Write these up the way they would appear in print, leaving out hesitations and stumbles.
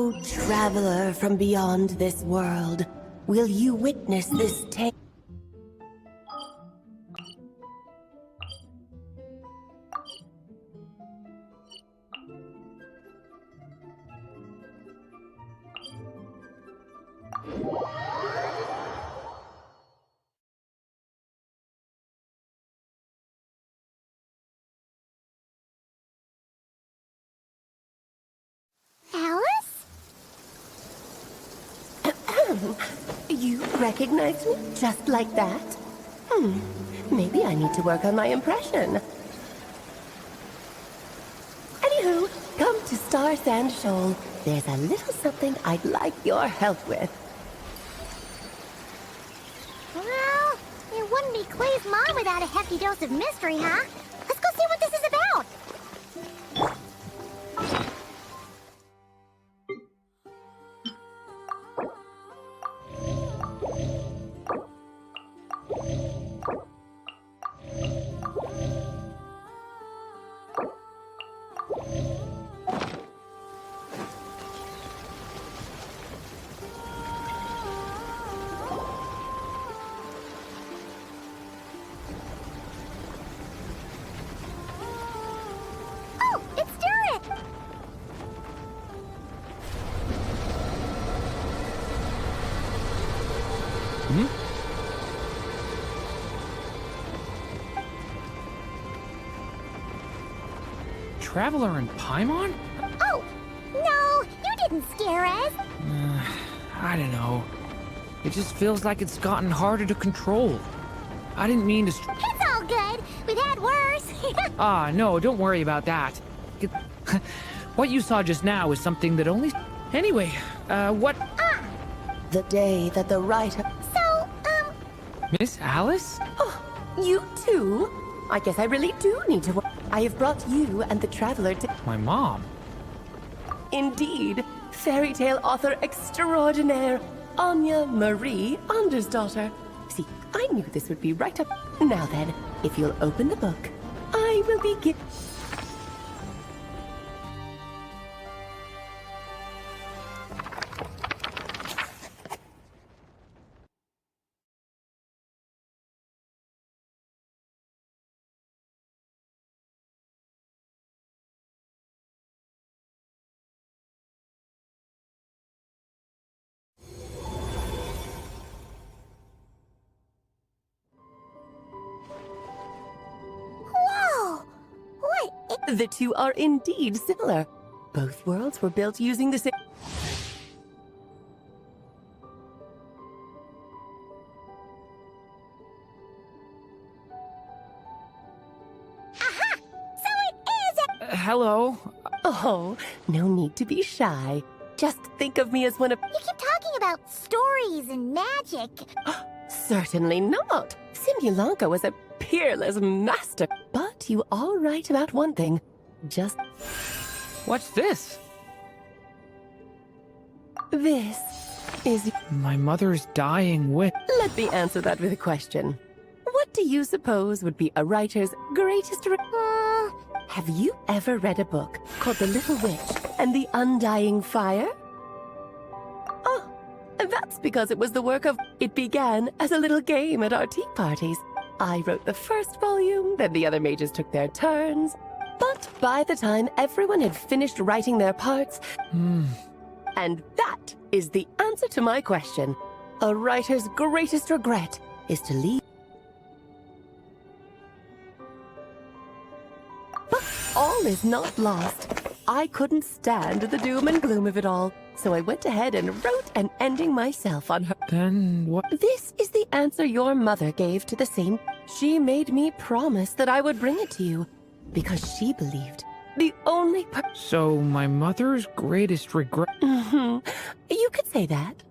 O traveler from beyond this world, will you witness this tale? Alice? You recognized me just like that? Maybe I need to work on my impression. Anywho, come to Star Sand Shoal. There's a little something I'd like your help with. Well, it wouldn't be Clay's mom without a hefty dose of mystery, huh? Let's go see what this is about. Oh, it's Durin! Traveler in Paimon? Oh, no, you didn't scare us. I don't know. It just feels like it's gotten harder to control. I didn't mean to. It's all good. We've had worse. No, don't worry about that. What you saw just now is something that only. Anyway, what. The day that the writer... So, Miss Alice? Oh, you too? I guess I really do need to work. I have brought you and the traveler to... My mom. Indeed, fairy tale author extraordinaire, Anya Marie Andersdottir. See, I knew this would be right up... Now then, if you'll open the book, I will begin... whoa! What is... The two are indeed similar. Both worlds were built using the same... Aha! So it is a... Hello? Oh, no need to be shy. Just think of me as one of... You keep talking about stories and magic. Certainly not. Simulanka was a peerless master. But you are right about one thing. Just What's this? this is... My mother's dying wish. Let me answer that with a question. What do you suppose would be a writer's greatest... Have you ever read a book called The Little Witch and the Undying Fire? Oh, that's because it was the work of... It began as a little game at our tea parties. I wrote the first volume, then the other mages took their turns. But by the time everyone had finished writing their parts... And that is the answer to my question. A writer's greatest regret is to leave... But all is not lost. I couldn't stand the doom and gloom of it all, so I went ahead and wrote an ending myself on her. Then what? This is the answer your mother gave to the same. She made me promise that I would bring it to you, because she believed the only So my mother's greatest regret. You could say that.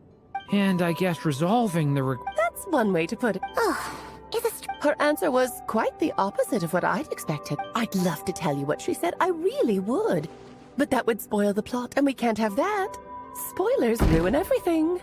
And I guess resolving the regret. That's one way to put it. Ugh, is a... Her answer was quite the opposite of what I'd expected. I'd love to tell you what she said, I really would. But that would spoil the plot, and we can't have that. Spoilers ruin everything.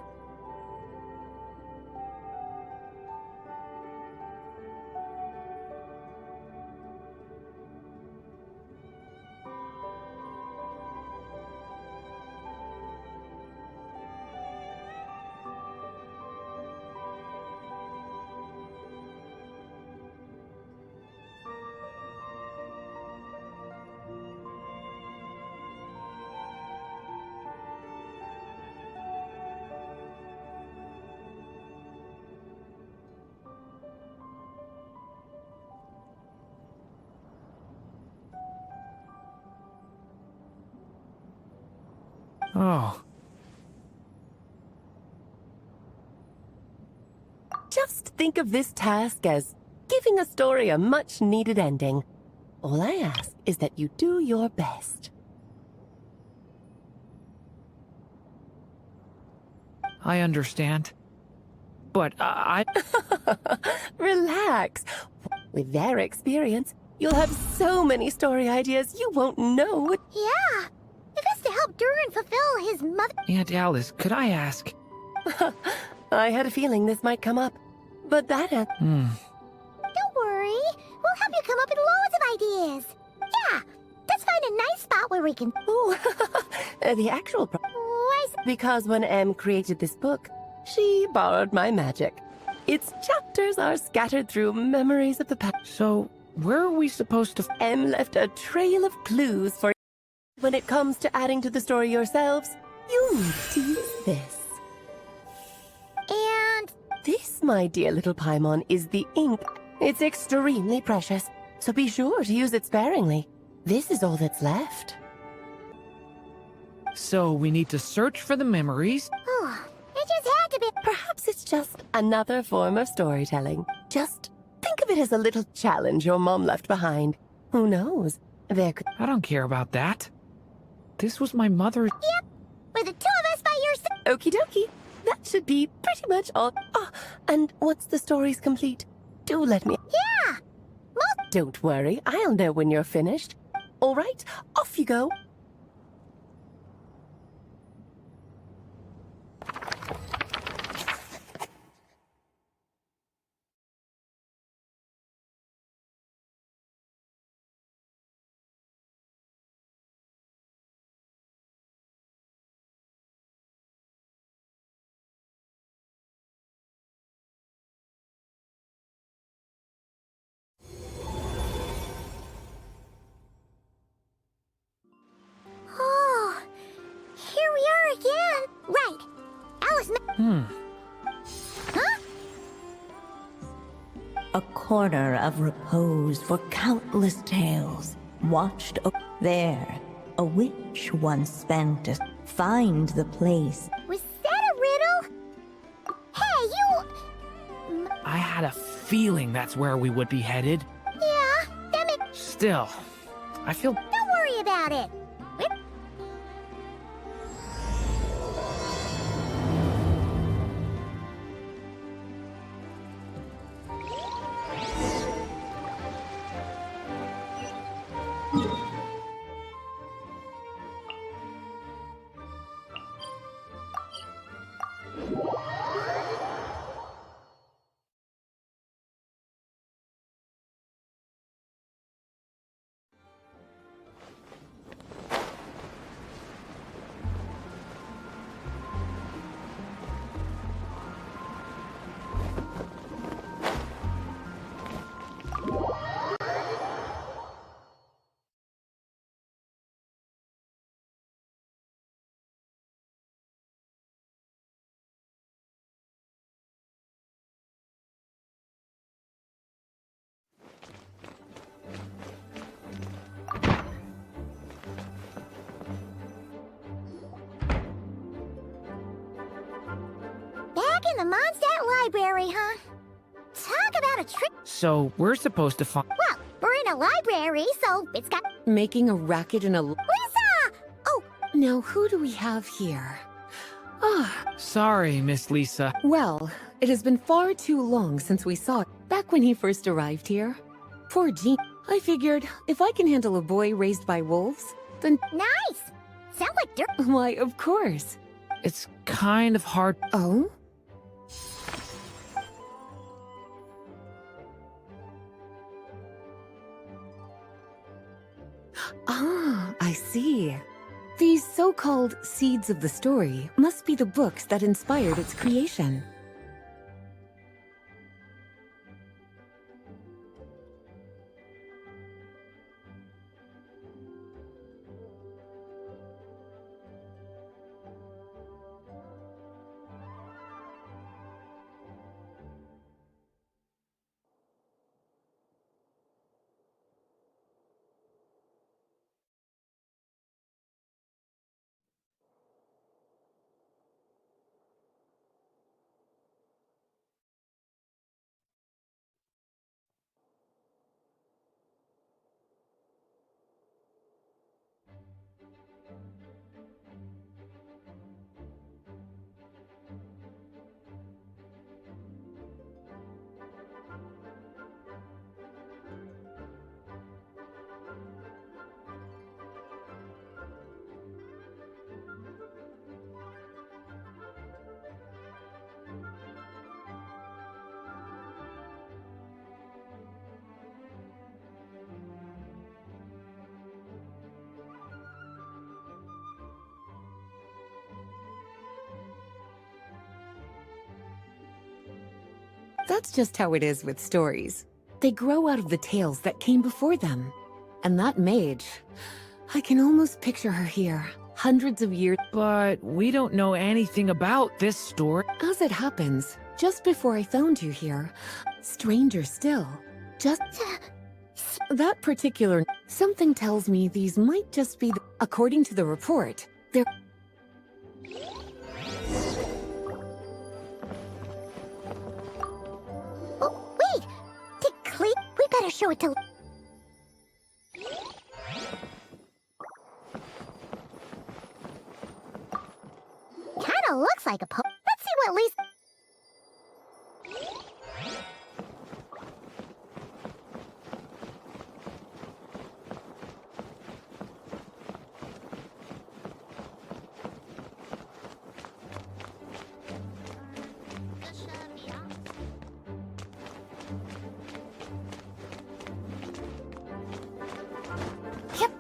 Oh, Just think of this task as giving a story a much-needed ending. All I ask is that you do your best. I understand. But Relax. With their experience, you'll have so many story ideas you won't know what... Yeah. If it's to help Durin fulfill his mother... Aunt Alice, could I ask? I had a feeling this might come up, but that... Don't worry. We'll help you come up with loads of ideas. Yeah. Let's find a nice spot where we can... Oh, the actual... Why is... Because when Em created this book, she borrowed my magic. Its chapters are scattered through memories of the past. So, where are we supposed to... Em left a trail of clues for... When it comes to adding to the story yourselves, you need to use this. And... This, my dear little Paimon, is the ink. It's extremely precious, so be sure to use it sparingly. This is all that's left. So, we need to search for the memories. Oh, it just had to be... Perhaps it's just another form of storytelling. Just think of it as a little challenge your mom left behind. Who knows? There could... I don't care about that. This was my mother. Yep. With the two of us by your side... Okie dokie. That should be pretty much all. Oh, and once the story's complete, do let me... Yeah. Don't worry, I'll know when you're finished. All right, off you go. Oh, here we are again. Right. Alice... Huh? A corner of repose for countless tales, watched there. A witch once spent to find the place. Was that a riddle? Hey, you... I had a feeling that's where we would be headed. Yeah, that makes... Still, I feel... Don't worry about it. Back in the Mondstadt library, huh? Talk about a trick. So, we're supposed to find... Well, we're in a library, so it's got... Making a racket in a... Lisa! Oh, Now, who do we have here? Ah, Sorry, Miss Lisa. well, it has been far too long since we saw it, back when he first arrived here. Poor Jean. I figured, if I can handle a boy raised by wolves, then... nice! Sound like dirt. Why, of course. It's kind of hard... Oh? Ah, I see. These so-called seeds of the story must be the books that inspired its creation. That's just how it is with stories. They grow out of the tales that came before them. And that mage, I can almost picture her here, hundreds of years. But we don't know anything about this story. As it happens, just before I found you here, stranger still, just that particular something tells me these might just be, according to the report, they're. Oh, wait! Did Clee? We better show it to... Kinda looks like a po... Let's see what Lisa... Yep.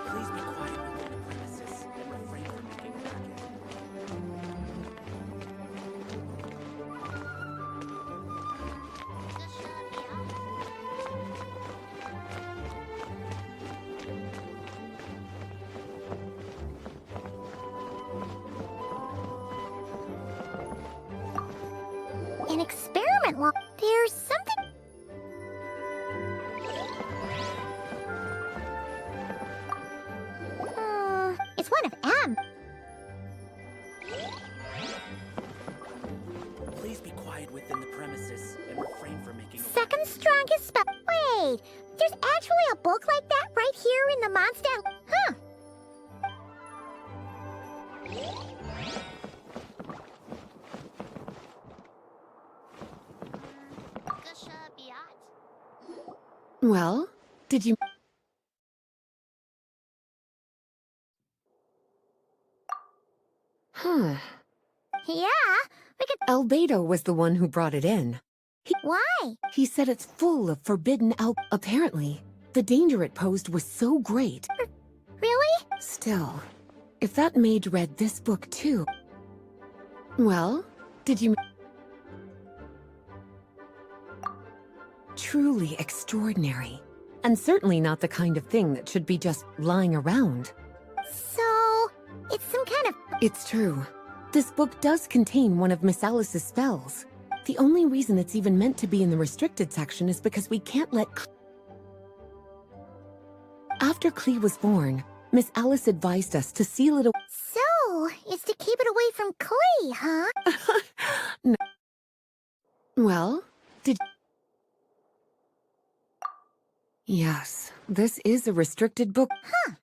Please be quiet within the premises and refrain from making a racket. An experiment log. There's something... it's one of M. Please be quiet within the premises and refrain from making a Second strongest spell. Wait, there's actually a book like that right here in the Mondstadt. Huh. Well, did you? Huh. Yeah, we could... Albedo was the one who brought it in. Why? He said it's full of forbidden Apparently, the danger it posed was so great. Really? Still, if that mage read this book too... Well, did you... Truly extraordinary. And certainly not the kind of thing that should be just lying around. So, it's some kind of... It's true. This book does contain one of Miss Alice's spells. The only reason it's even meant to be in the restricted section is because we can't let... After Clee was born, Miss Alice advised us to seal it away. So, it's to keep it away from Clee, huh? No. Well, did... Yes, this is a restricted book. Huh.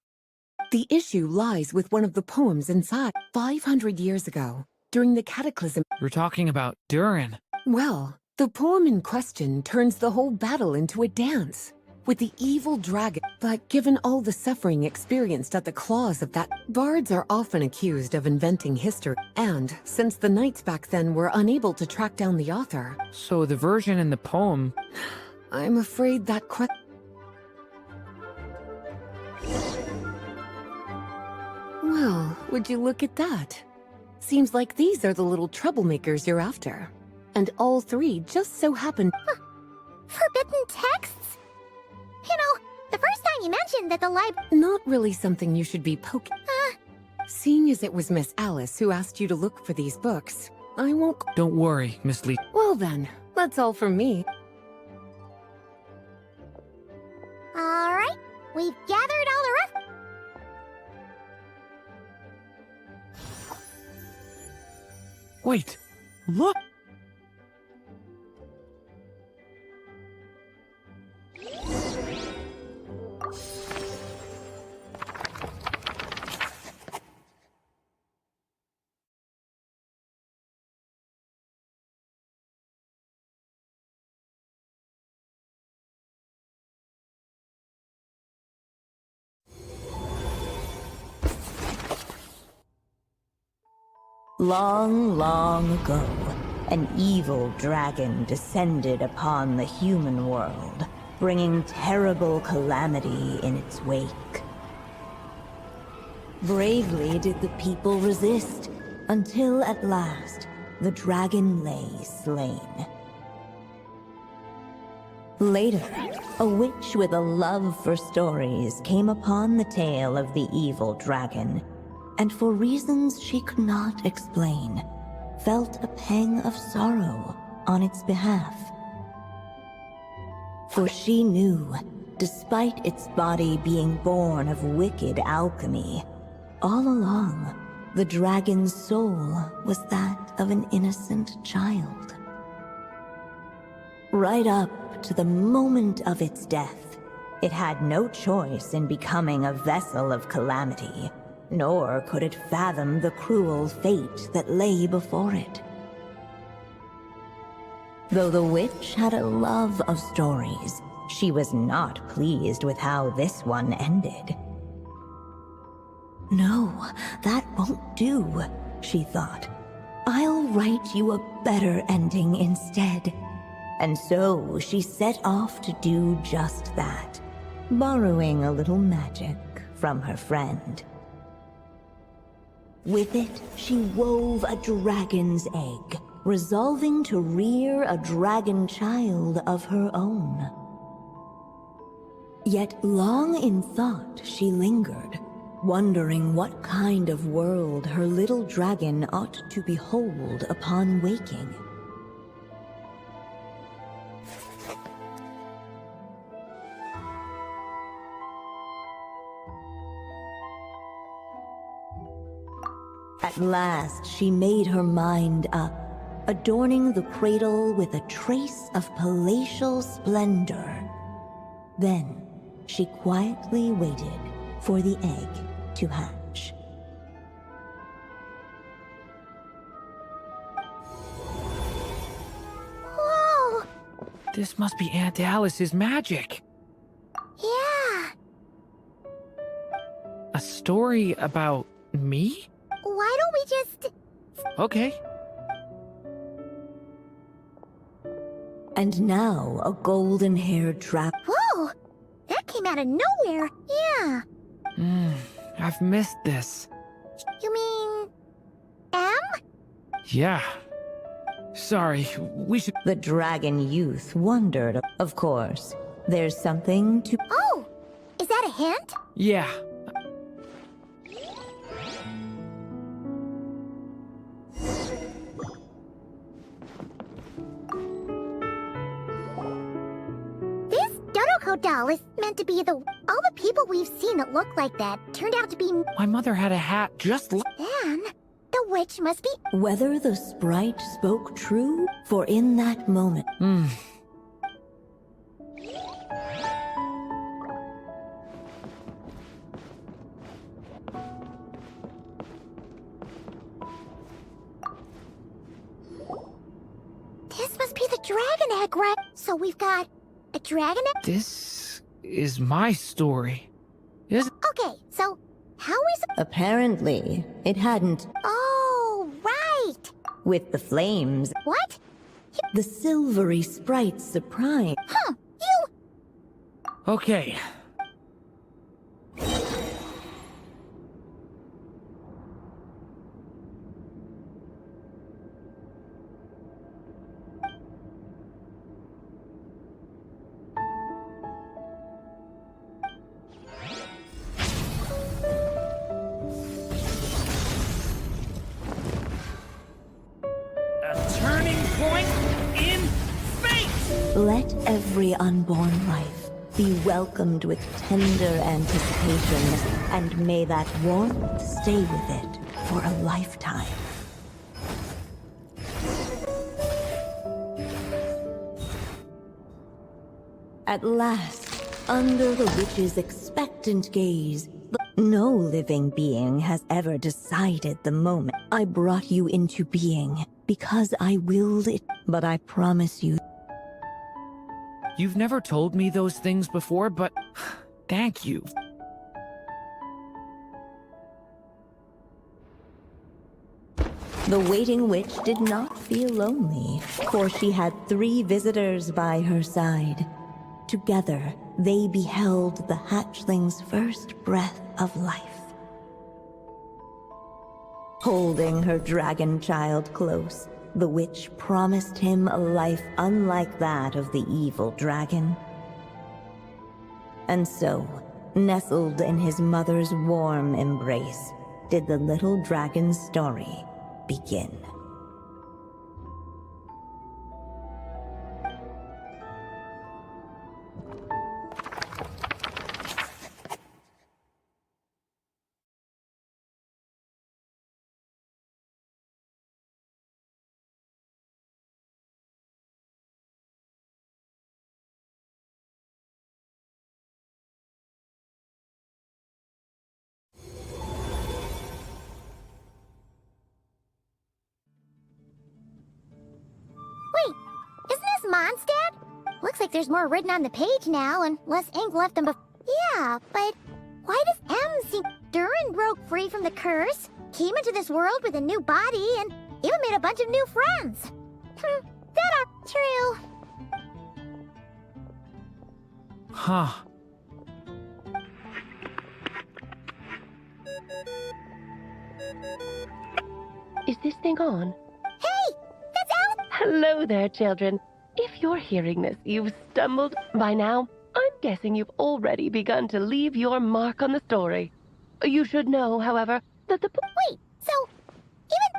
The issue lies with one of the poems inside. 500 years ago, during the Cataclysm... We're talking about Durin. Well, the poem in question turns the whole battle into a dance, with the evil dragon. But given all the suffering experienced at the claws of that, bards are often accused of inventing history. And, since the knights back then were unable to track down the author... So the version in the poem... I'm afraid that Well, would you look at that? Seems like these are the little troublemakers you're after. And all three just so happen... Forbidden texts? You know, the first time you mentioned that the Not really something you should be poking... Seeing as it was Miss Alice who asked you to look for these books, I won't... Don't worry, Miss Lee. Well then, that's all from me. Alright, we've gathered all the rest... Wait, look! Long, long ago, an evil dragon descended upon the human world. bringing terrible calamity in its wake. Bravely did the people resist, until at last the dragon lay slain. Later, a witch with a love for stories came upon the tale of the evil dragon, and for reasons she could not explain, felt a pang of sorrow on its behalf. For she knew, despite its body being born of wicked alchemy, all along, the dragon's soul was that of an innocent child. Right up to the moment of its death, it had no choice in becoming a vessel of calamity, nor could it fathom the cruel fate that lay before it. Though the witch had a love of stories, she was not pleased with how this one ended. No, that won't do, she thought. I'll write you a better ending instead. And so she set off to do just that, borrowing a little magic from her friend. With it, she wove a dragon's egg, resolving to rear a dragon child of her own. Yet long in thought she lingered, wondering what kind of world her little dragon ought to behold upon waking. At last, she made her mind up, adorning the cradle with a trace of palatial splendor. Then, she quietly waited for the egg to hatch. Whoa! This must be Aunt Alice's magic. Yeah. A story about me? Why don't we just... Okay. And now, a golden-haired trap. Whoa! That came out of nowhere. Yeah. I've missed this. You mean... M? Yeah. Sorry, we should... The dragon youth wondered. Of course, there's something to... Oh! Is that a hint? Yeah. This Dodoko doll is meant to be the... All the people we've seen that look like that turned out to be... My mother had a hat just like... Then, the witch must be... Whether the sprite spoke true, for in that moment... This must be the dragon egg, right? So we've got a dragon egg? This is my story. Is it? Okay, so how is... Apparently, it hadn't. Oh, right! With the flames, What? the silvery sprite's surprise. Huh, you... Okay. A turning point in fate! Let every unborn life be welcomed with tender anticipation, and may that warmth stay with it for a lifetime. At last, under the witch's expectant gaze, no living being has ever decided the moment I brought you into being, because I willed it, but I promise you. You've never told me those things before, but thank you. The waiting witch did not feel lonely, for she had 3 visitors by her side. Together, they beheld the hatchling's first breath of life. Holding her dragon child close, the witch promised him a life unlike that of the evil dragon. And so, nestled in his mother's warm embrace, did the little dragon's story begin. Wait, isn't this Mondstadt? Looks like there's more written on the page now and less ink left than before. Yeah, but why does M seem... Durin broke free from the curse, came into this world with a new body, and even made a bunch of new friends. That are true. Huh. Is this thing on? Hey, that's Alice. Hello there, children. If you're hearing this, you've stumbled by now. I'm guessing you've already begun to leave your mark on the story. You should know, however, that Wait, so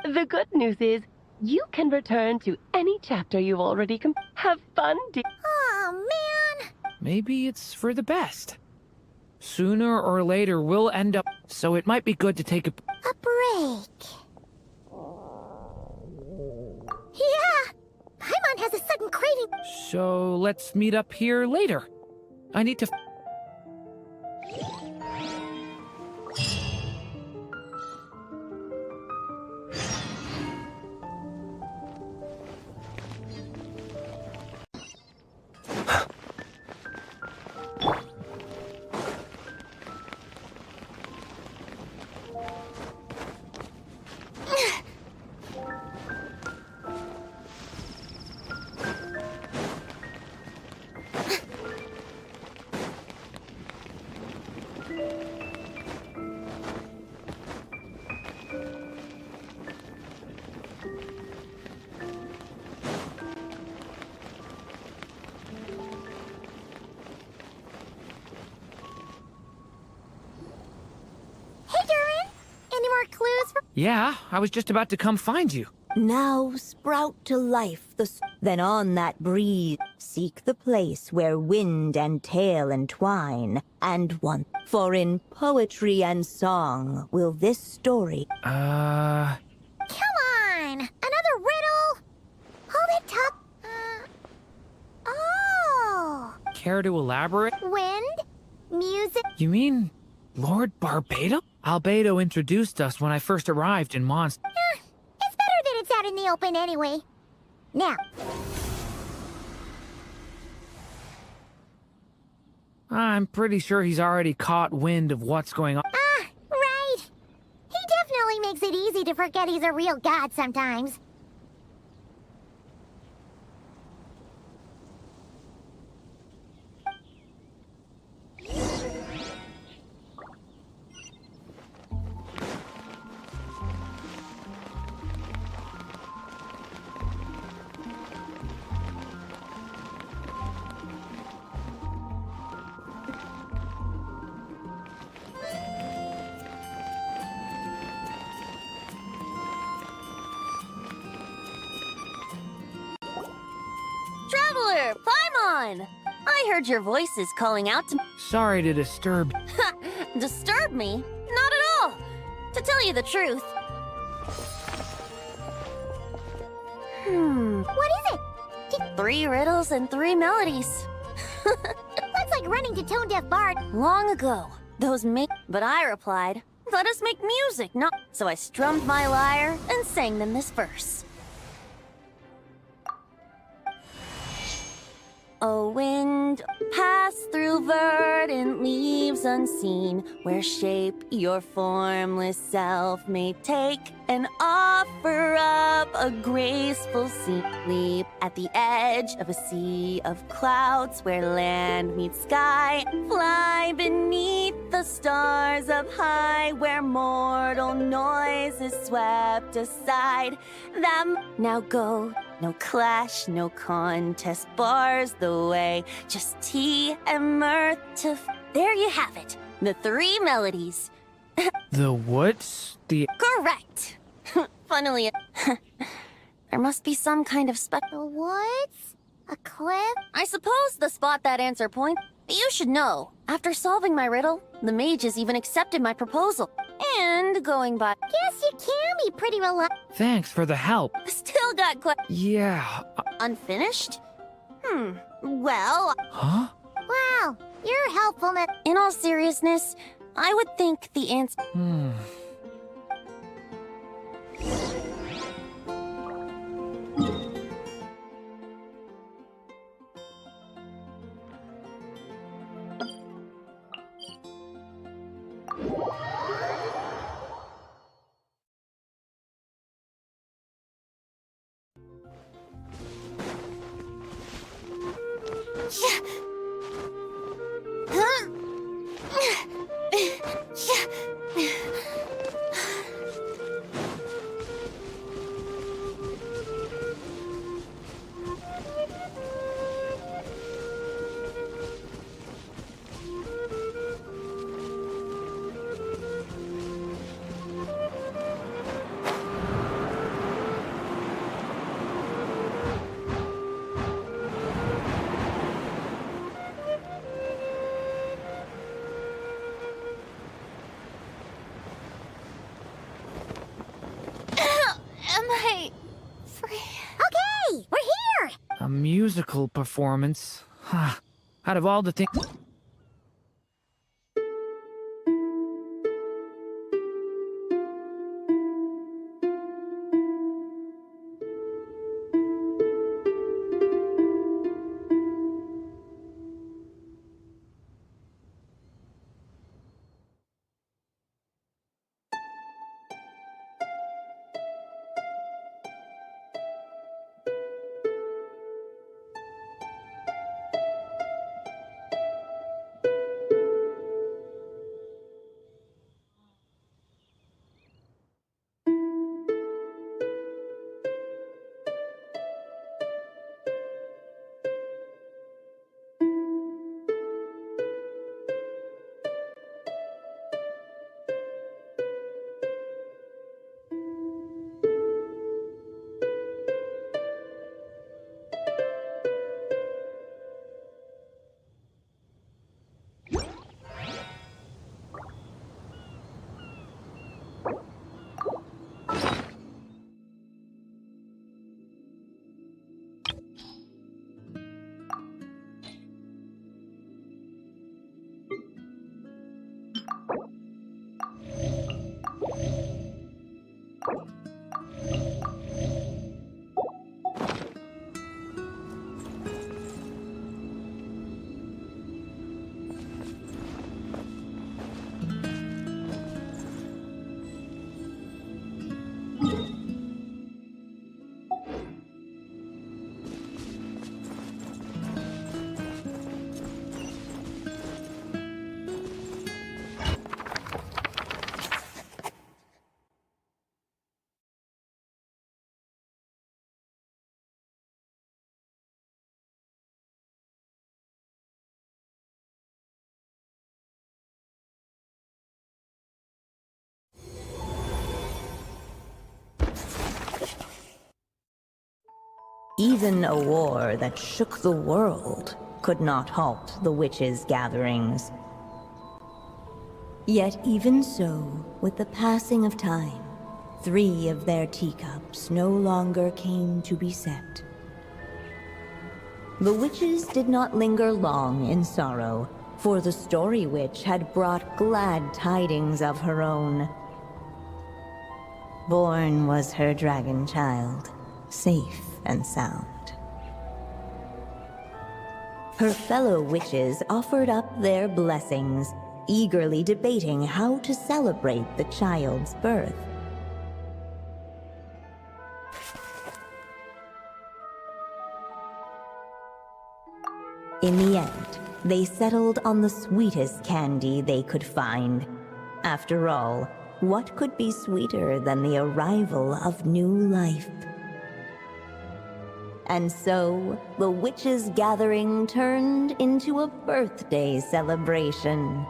even... the good news is you can return to any chapter you've already Have fun, dear. Oh, man. Maybe it's for the best. Sooner or later, we'll end up... So it might be good to take a... A break. Yeah, Paimon has a sudden craving. So let's meet up here later. I need to... Hey, Durin, any more clues for... Yeah, I was just about to come find you. Now sprout to life then on that breeze seek the place where wind and tale entwine, and one. For in poetry and song will this story... Come on, another riddle? Hold it up. Oh. Care to elaborate? Wind, music... You mean Lord Barbato? Albedo introduced us when I first arrived in Mons. It's better that it's out in the open anyway. Now, I'm pretty sure he's already caught wind of what's going on. right. He definitely makes it easy to forget he's a real god sometimes. Traveler, Paimon! I heard your voices calling out to me. Sorry to disturb. Disturb me? Not at all! To tell you the truth. What is it? 3 riddles and 3 melodies. That's like running to tone-deaf bard. Long ago, those make... But I replied, let us make music, not... So I strummed my lyre and sang them this verse. O wind, pass through verdant leaves unseen, where shape your formless self may take and offer up a graceful leap at the edge of a sea of clouds where land meets sky. Fly beneath the stars up high where mortal noise is swept aside. Now go, no clash, no contest bars the way. Just tea and mirth to... There you have it, the 3 melodies. The what? The... Correct! Funnily, there must be some kind of The woods? A cliff? I suppose the spot that answer point. You should know. After solving my riddle, the mages even accepted my proposal. And going by... Guess you can be pretty Thanks for the help. Still got Yeah. unfinished? Well... Huh? Wow, your helpfulness. In all seriousness, I would think the answer... Am I... free? Okay, we're here! A musical performance. Huh. Out of all the things... Even a war that shook the world could not halt the witches' gatherings. Yet even so, with the passing of time, 3 of their teacups no longer came to be set. The witches did not linger long in sorrow, for the Story Witch had brought glad tidings of her own. Born was her dragon child, safe and sound. Her fellow witches offered up their blessings, eagerly debating how to celebrate the child's birth. In the end, they settled on the sweetest candy they could find. After all, what could be sweeter than the arrival of new life? And so, the witches' gathering turned into a birthday celebration.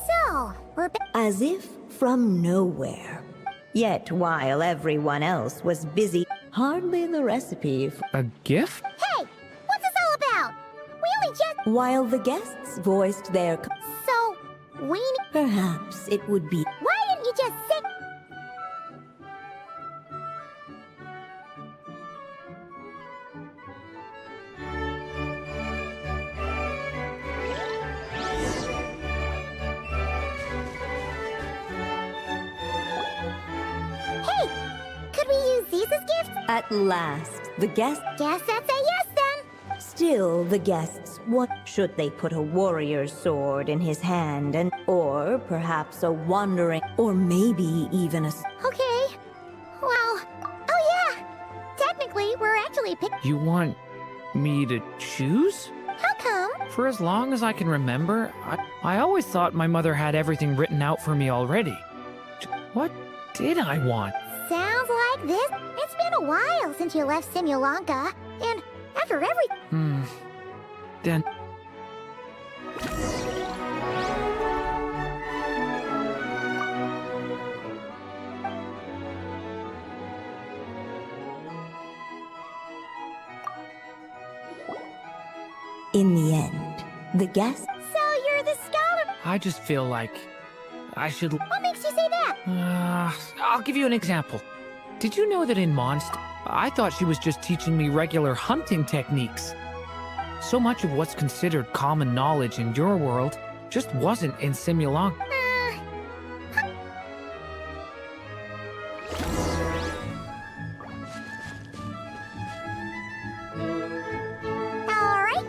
So, we're back. As if from nowhere. Yet while everyone else was busy, hardly the recipe for A gift? Hey! What's this all about? We only just... while the guests voiced their So, we... perhaps it would be Why didn't you just say... Hey! Could we use these as gifts? at last the guests. Guess that's a yes then! Still, the guests, what should they put a warrior's sword in his hand and or perhaps a wandering or maybe even a Okay. Well, oh yeah! Technically, we're actually You want me to choose? How come? For as long as I can remember, I always thought my mother had everything written out for me already. What did I want? Sounds like this. It's been a while since you left Simulanka, and after every... Then in the end, the guests. So you're the scholar... I just feel like I should. What makes you say that? I'll give you an example. Did you know that in Monst, I thought she was just teaching me regular hunting techniques? So much of what's considered common knowledge in your world just wasn't in Simulanka. Alright.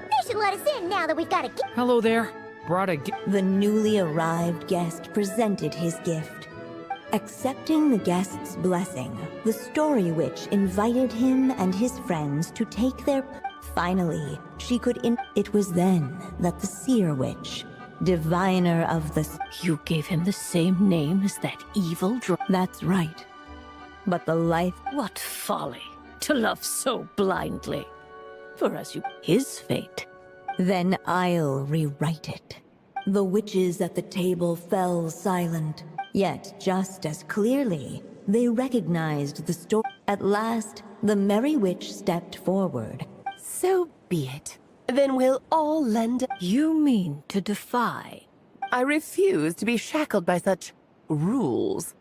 They should let us in now that we've got a gift. Hello there. Brought a The newly arrived guest presented his gift. Accepting the guest's blessing, the Story Witch invited him and his friends to take their... Finally, she could It was then that the Seer Witch, diviner of the... You gave him the same name as that evil That's right. But the life... What folly to love so blindly. For as you... His fate. Then I'll rewrite it. The witches at the table fell silent, yet just as clearly, they recognized the story. At last, the Merry Witch stepped forward. So be it. Then we'll all lend... You mean to defy? I refuse to be shackled by such rules.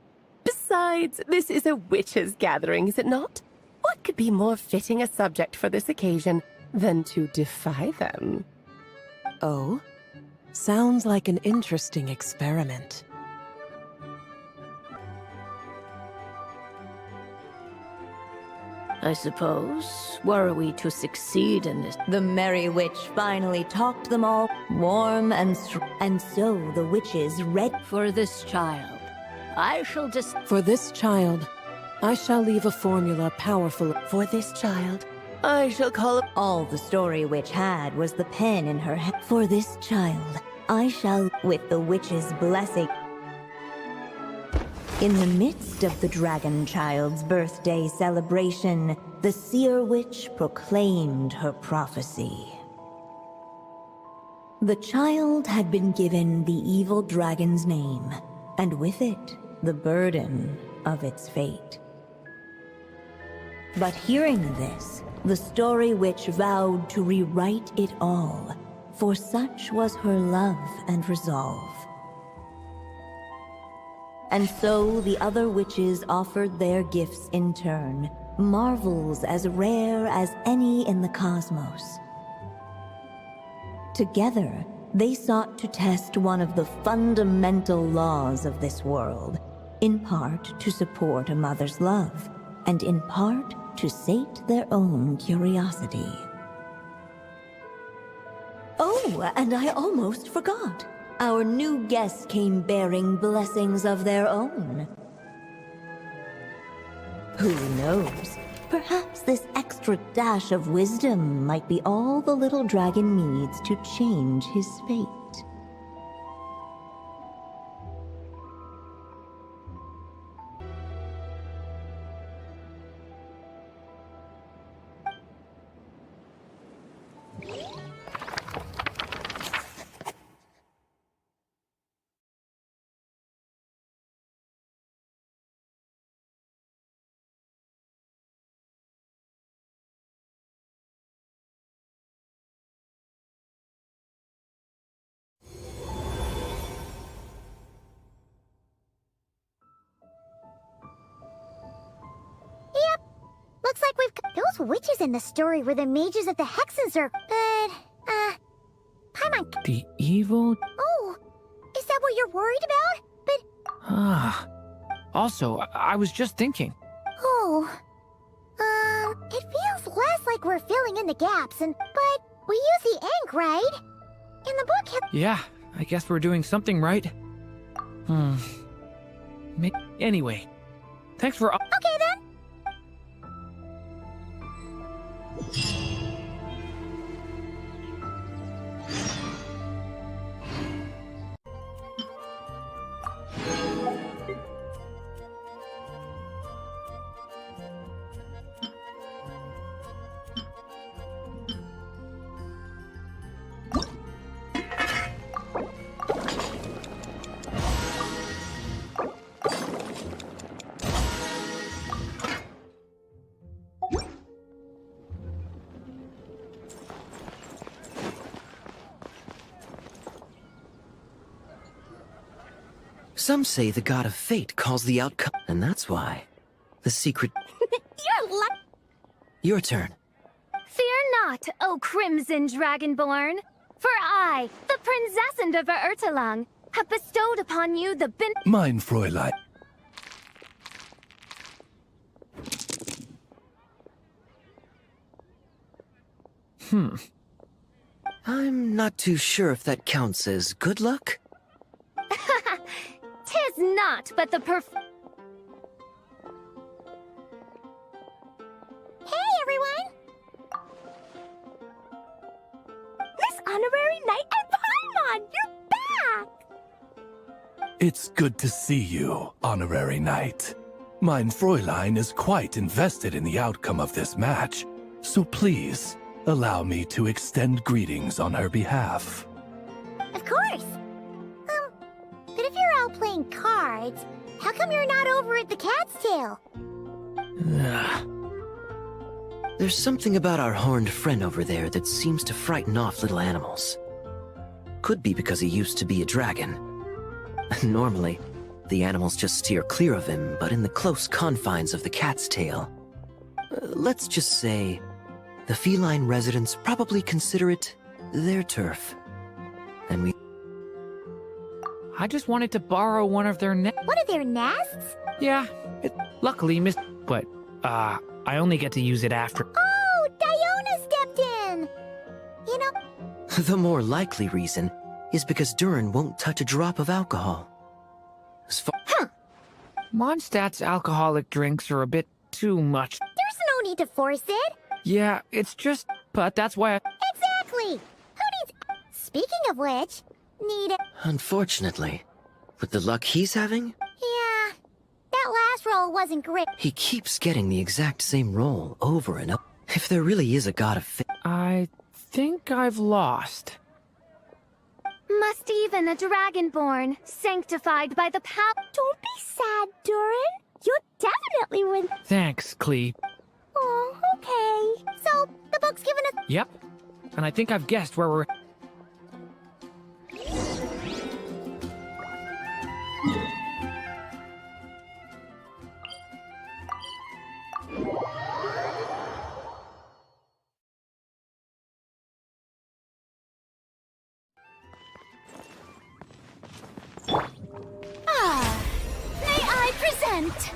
Besides, this is a witches' gathering, is it not? What could be more fitting a subject for this occasion than to defy them? Oh? Sounds like an interesting experiment. I suppose, were we to succeed in this... The Merry Witch finally talked them all warm and so the witches read. For this child, I shall just... For this child, I shall leave a formula powerful. For this child, I shall call... All the Story Witch had was the pen in her hand. For this child, I shall, with the witch's blessing. In the midst of the Dragon Child's birthday celebration, the Seer Witch proclaimed her prophecy. The child had been given the evil dragon's name, and with it, the burden of its fate. But hearing this, the Story Witch vowed to rewrite it all, for such was her love and resolve. And so the other witches offered their gifts in turn, marvels as rare as any in the cosmos. Together, they sought to test one of the fundamental laws of this world, in part to support a mother's love, and in part to sate their own curiosity. Oh, and I almost forgot. Our new guests came bearing blessings of their own. Who knows? Perhaps this extra dash of wisdom might be all the little dragon needs to change his fate. Yep. Looks like we've... Those witches in the story were the mages at the Hexen Circle. But, Paimon... The evil... Oh, is that what you're worried about? But... Ah. Also, I was just thinking. Oh... it feels less like we're filling in the gaps, but we use the ink, right? In the book... Yeah, I guess we're doing something right. Anyway, thanks for... Okay, then. Some say the god of fate calls the outcome, and that's why. The secret... You're lucky. Your turn. Fear not, O Crimson Dragonborn, for I, the Princess of Ertalang, have bestowed upon you the Mein Fräulein. I'm not too sure if that counts as good luck. Tis not, but the Hey, everyone. Miss Honorary Knight and Paimon, you're back! It's good to see you, Honorary Knight. Mein Fräulein is quite invested in the outcome of this match, so please, allow me to extend greetings on her behalf. Of course. But if you're out playing cards, how come you're not over at the Cat's Tail? There's something about our horned friend over there that seems to frighten off little animals. Could be because he used to be a dragon. Normally, the animals just steer clear of him, but in the close confines of the Cat's Tail, let's just say, the feline residents probably consider it their turf. And we... I just wanted to borrow one of their What are their nests? Yeah, luckily, but, I only get to use it after. Oh, Diona stepped in! You know... The more likely reason is because Durin won't touch a drop of alcohol. As far... Mondstadt's alcoholic drinks are a bit too much. There's no need to force it. Yeah, it's just... But that's why Exactly! Who needs... Speaking of which, need it... Unfortunately, with the luck he's having, Yeah, that last roll wasn't great. he keeps getting the exact same roll over and over. If there really is a god of fate... I think I've lost. Must even a Dragonborn, sanctified by the power... Don't be sad, Durin. You'll definitely win. Thanks, Clee. Oh, okay. So, the book's given us... Yep. And I think I've guessed where we're... May I present?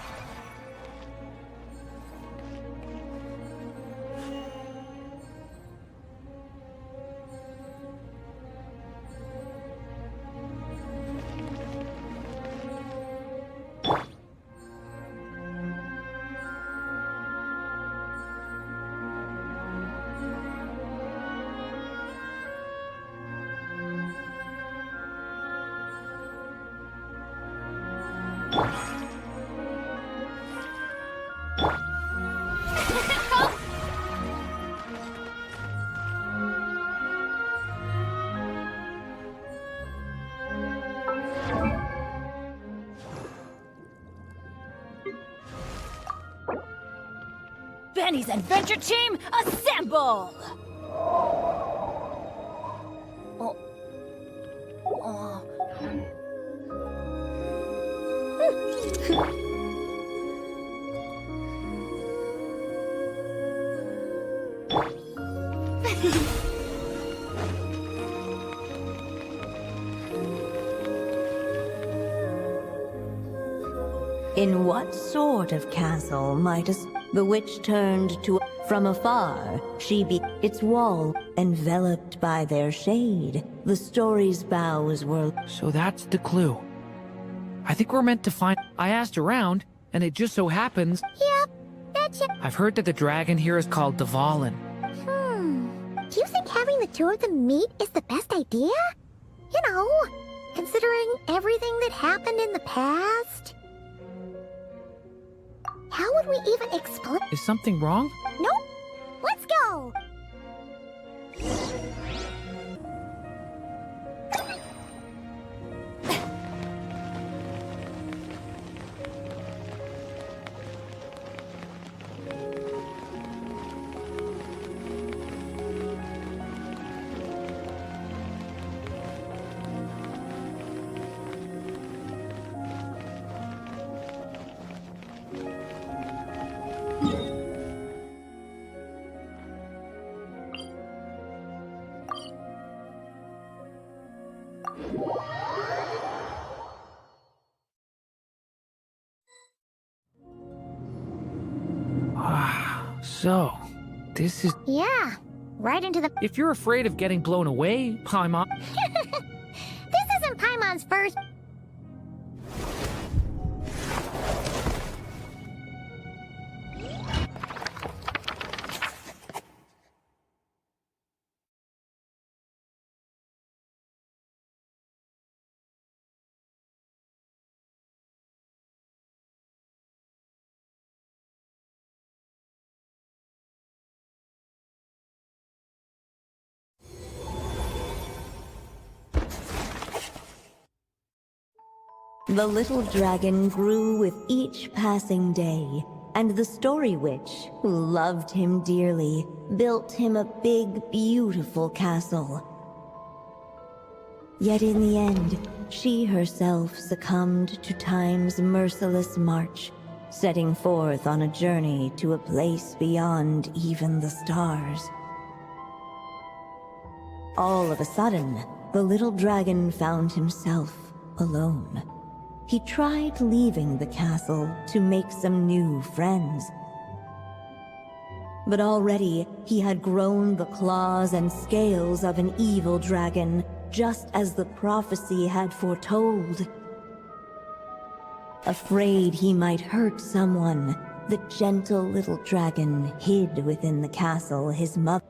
Penny's adventure team, assemble! In what sort of castle might the witch turned to from afar? Its wall enveloped by their shade. The story's boughs were. So that's the clue. I think we're meant to find. I asked around, and it just so happens. Yep, that's it. I've heard that the dragon here is called Dvalin. Do you think having the two of them meet is the best idea? You know, considering everything that happened in the past? How would we even explain? Is something wrong? Nope. Let's go. So, this is... Yeah, right into the... If you're afraid of getting blown away, Paimon... This isn't Paimon's first... The little dragon grew with each passing day, and the story witch, who loved him dearly, built him a big, beautiful castle. Yet in the end, she herself succumbed to time's merciless march, setting forth on a journey to a place beyond even the stars. All of a sudden, the little dragon found himself alone. He tried leaving the castle to make some new friends. But already, he had grown the claws and scales of an evil dragon, just as the prophecy had foretold. Afraid he might hurt someone, the gentle little dragon hid within the castle his mother.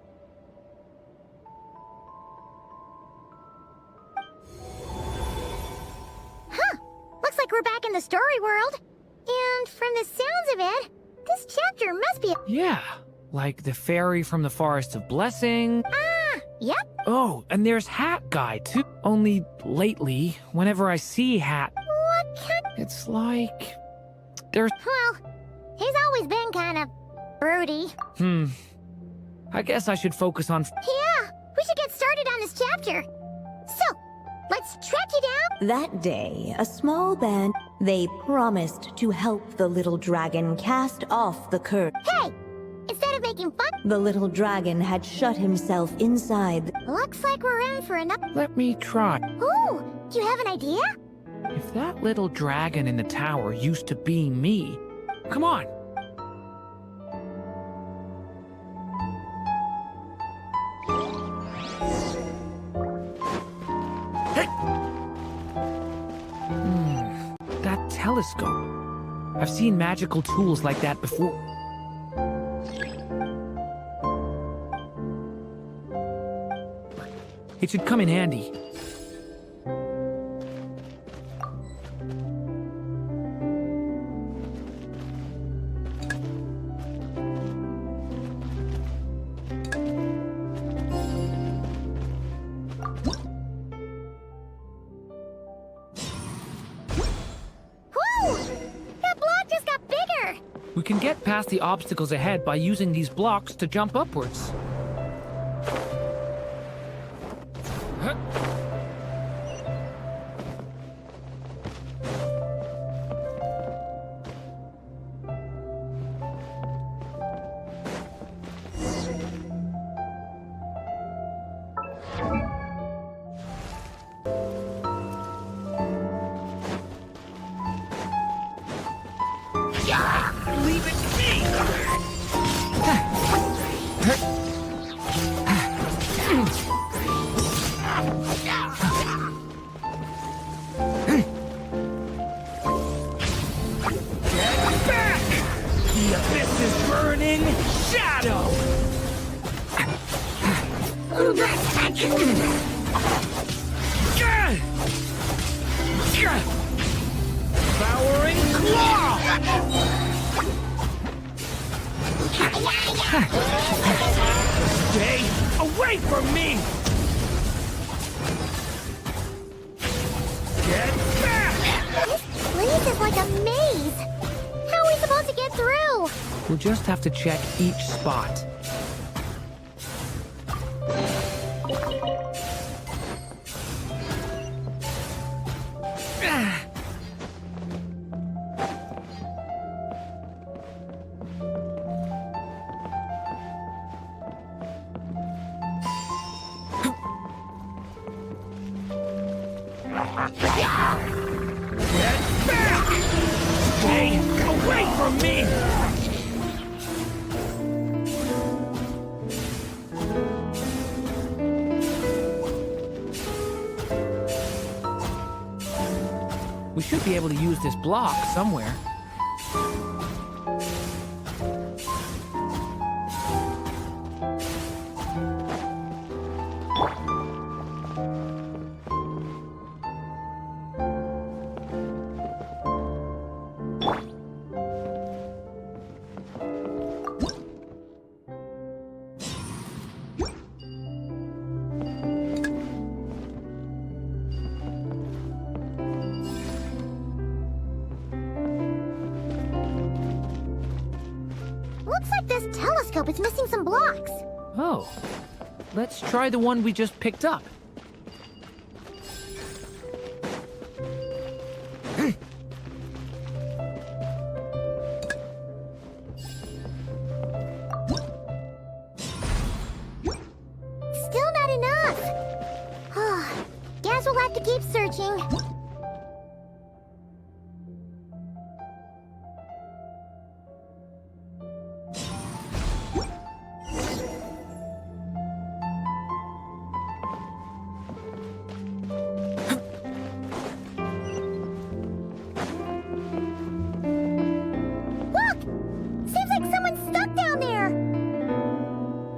We're back in the story world. And from the sounds of it, this chapter must be... Yeah, like the fairy from the Forest of Blessing. Ah, yep. Oh, and there's Hat Guy, too. Only lately, whenever I see Hat... What kind... It's like... There's... Well, he's always been kind of... broody. I guess I should focus on... Yeah, we should get started on this chapter. So... let's track you down! That day, a small band, they promised to help the little dragon cast off the curse. Hey! Instead of making fun... The little dragon had shut himself inside. Looks like we're in for another... Let me try. Ooh! Do you have an idea? If that little dragon in the tower used to be me... Come on! That telescope. I've seen magical tools like that before. It should come in handy. We can get past the obstacles ahead by using these blocks to jump upwards. Huh. Leave it to me! Get back! The abyss is burning shadow! Devouring claw! Stay away from me! Get back! This place is like a maze. How are we supposed to get through? We'll just have to check each spot. Get back! Stay away from me! We should be able to use this block somewhere. Looks like this telescope is missing some blocks. Oh, let's try the one we just picked up. Still not enough. Guess we'll have to keep searching.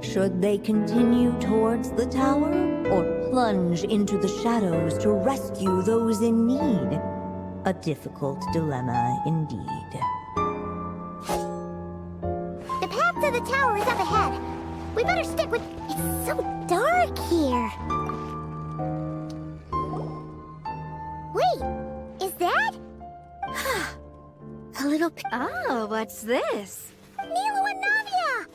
Should they continue towards the tower, or plunge into the shadows to rescue those in need? A difficult dilemma indeed. The path to the tower is up ahead. We better stick with... It's so dark here. Wait, is that? A little... Oh, what's this? Nilu and Navia!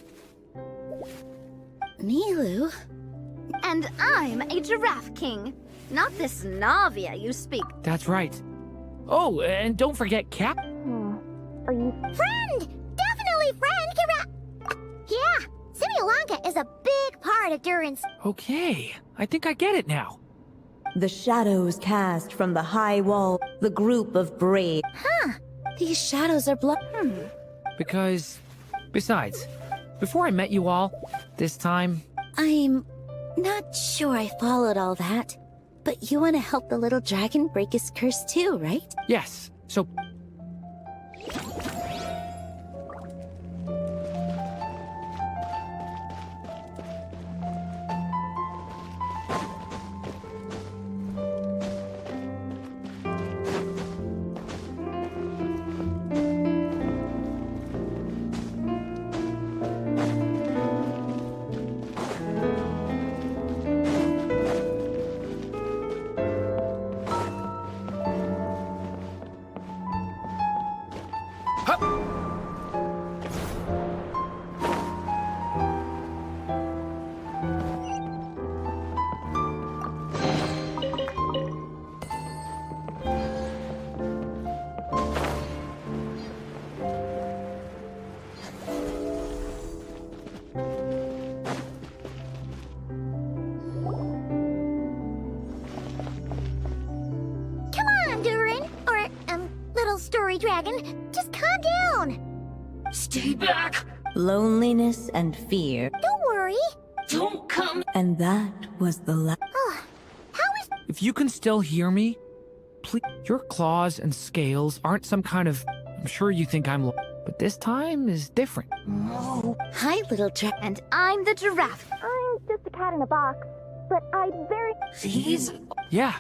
Nilu? And I'm a giraffe king. Not this Navia you speak. That's right. Oh, and don't forget Cap. Are you... Friend! Definitely friend! Yeah, Simulonka is a big part of Durin's... Okay, I think I get it now. The shadows cast from the high wall, the group of brave... These shadows are Because, besides, before I met you all, this time... I'm not sure I followed all that. But you want to help the little dragon break his curse too, right? Yes, so... story, Dragon. Just calm down. Stay back! Loneliness and fear, Don't worry. Don't come! and that was the last. Oh, how is... If you can still hear me, please. Your claws and scales aren't some kind of. I'm sure you think I'm. But this time is different. Hi, little dragon. And I'm the giraffe. I'm just a cat in a box, but I very... These Yeah,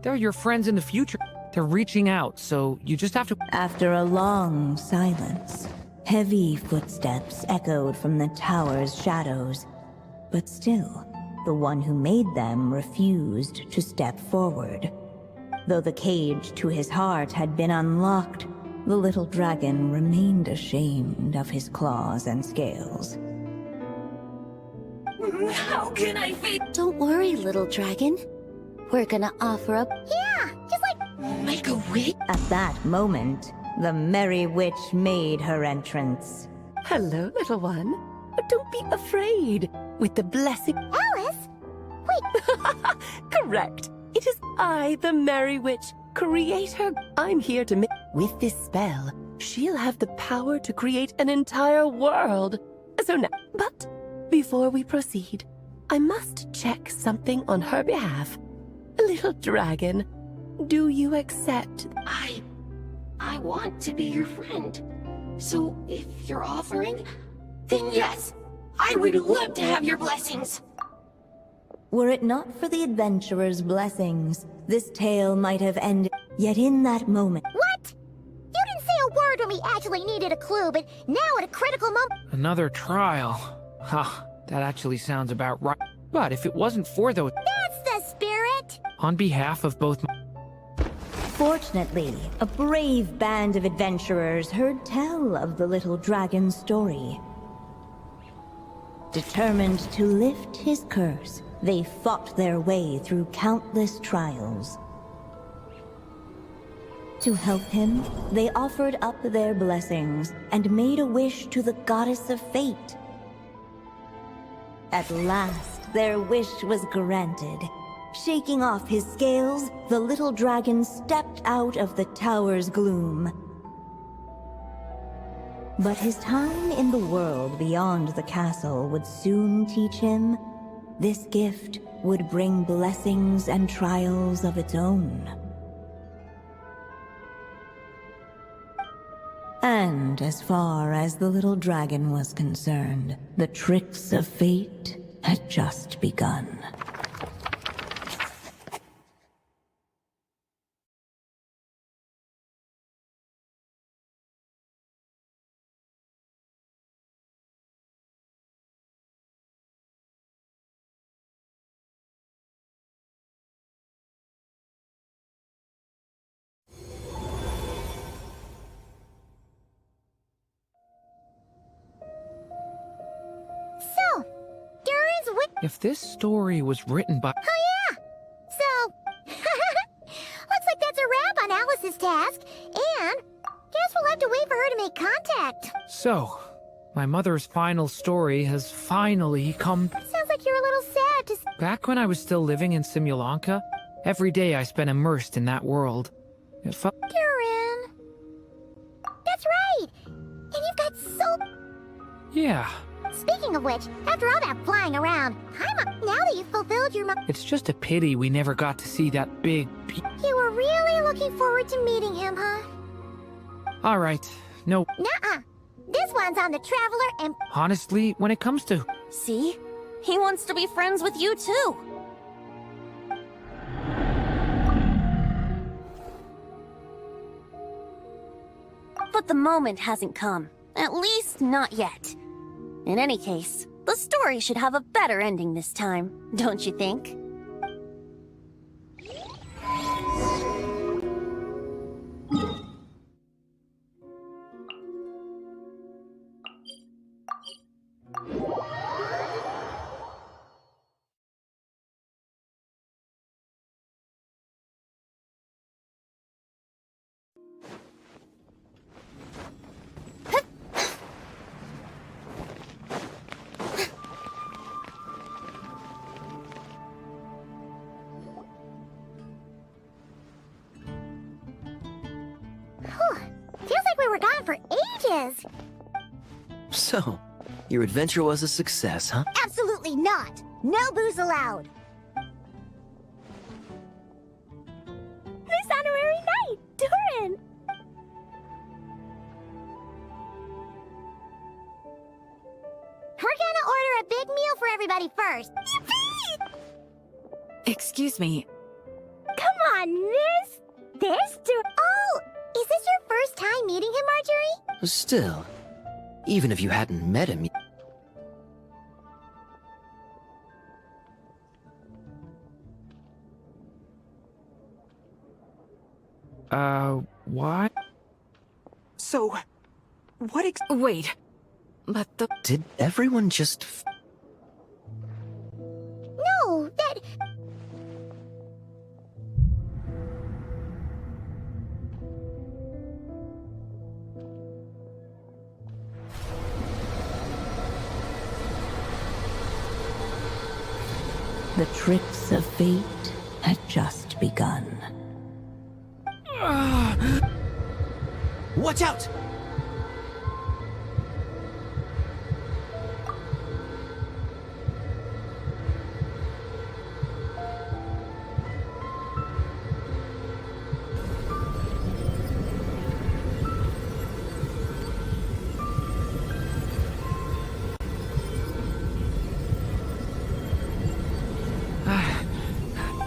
they're your friends in the future. They're reaching out, so you just have to. After a long silence, heavy footsteps echoed from the tower's shadows. But still, the one who made them refused to step forward. Though the cage to his heart had been unlocked, the little dragon remained ashamed of his claws and scales. How can I face? Don't worry, little dragon. We're gonna offer up. Yeah, just like... Make a wish? At that moment, the merry witch made her entrance. Hello, little one. Don't be afraid. With the blessing... Alice? Correct. It is I, the Merry Witch, creator. I'm here to make... With this spell, she'll have the power to create an entire world. So now... But before we proceed, I must check something on her behalf. Little dragon, do you accept... I want to be your friend. So if you're offering, then yes, I would love to have your blessings. Were it not for the adventurer's blessings, this tale might have ended. Yet in that moment... What? You didn't say a word when we actually needed a clue, but now at a critical moment... Another trial. Ha, that actually sounds about right. But if it wasn't for those. That's the spirit! On behalf of both. Fortunately, a brave band of adventurers heard tell of the little dragon's story. Determined to lift his curse, they fought their way through countless trials. To help him, they offered up their blessings and made a wish to the goddess of fate. At last, their wish was granted. Shaking off his scales, the little dragon stepped out of the tower's gloom. But his time in the world beyond the castle would soon teach him this gift would bring blessings and trials of its own. And as far as the little dragon was concerned, the tricks of fate had just begun. So, Durin's wit... If this story was written by. Oh yeah! So, looks like that's a wrap on Alice's task, and guess we'll have to wait for her to make contact. So, my mother's final story has finally come. Sounds like you're a little sad to... Back when I was still living in Simulanka, every day I spent immersed in that world. It felt. Durin... That's right! And you've got so... Yeah, Speaking of which, after all that flying around, now that you've fulfilled your... it's just a pity we never got to see that big. You were really looking forward to meeting him, huh? Alright, no. Nuh-uh. This one's on the Traveler and... Honestly, when it comes to. See? He wants to be friends with you too. But the moment hasn't come. At least not yet. In any case, the story should have a better ending this time, don't you think? gone for ages. So, your adventure was a success, huh? Absolutely not. No booze allowed. This honorary knight, Durin! We're gonna order a big meal for everybody first. Yippee! Excuse me. Come on, This Durin. Oh, is this your first time meeting him, Marjorie? Still, even if you hadn't met him, What? So, wait. But the... did everyone just No, that... The tricks of fate had just begun. Watch out!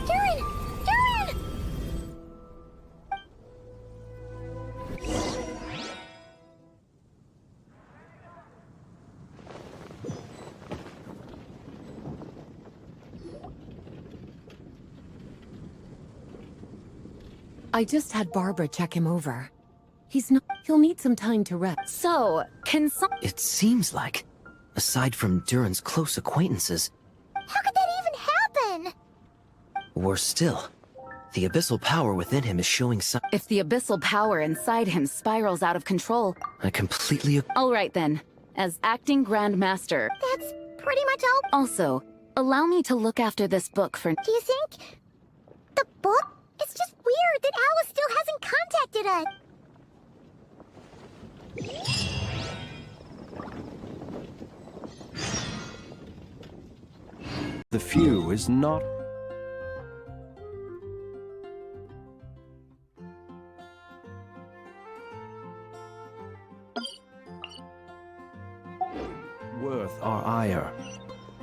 Durin! Durin! I just had Barbara check him over. He'll need some time to rest. So, can some... It seems like, aside from Durin's close acquaintances, How could that even happen? worse still, the abyssal power within him is showing signs. If the abyssal power inside him spirals out of control... I completely All right then. As acting Grand Master. That's pretty much all. Also, allow me to look after this book for... Do you think... the book? It's just weird that Alice still hasn't contacted us. The few is not... worth our ire.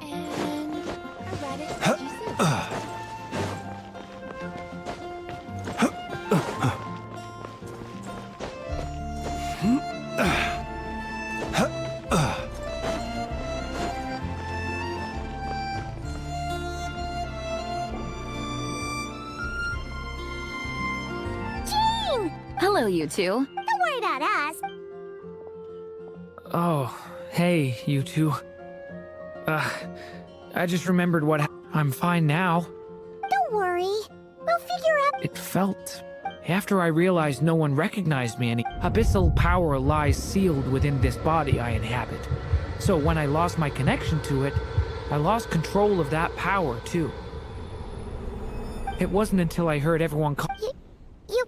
And a radish Jean! Hello, you two. Don't worry about us. Oh, hey, you two. I just remembered I'm fine now. Don't worry. We'll figure out... It felt... After I realized no one recognized me, any abyssal power lies sealed within this body I inhabit. So when I lost my connection to it, I lost control of that power, too. It wasn't until I heard everyone call... You...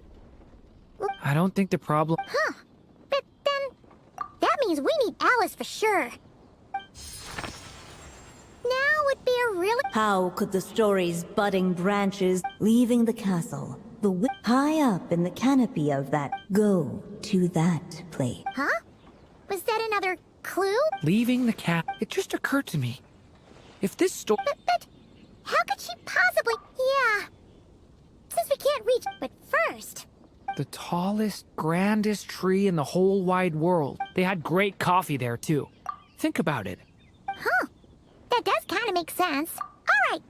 I don't think the problem... Huh. But then... that means we need Alice for sure. Now would be a really... How could the story's budding branches, leaving the castle, high up in the canopy of that, go to that place? Huh? Was that another clue? Leaving the cat... It just occurred to me. If this story... But... how could she possibly... Yeah. Since we can't reach... But first... The tallest, grandest tree in the whole wide world. They had great coffee there, too. Think about it. Huh. That does kind of make sense. All right.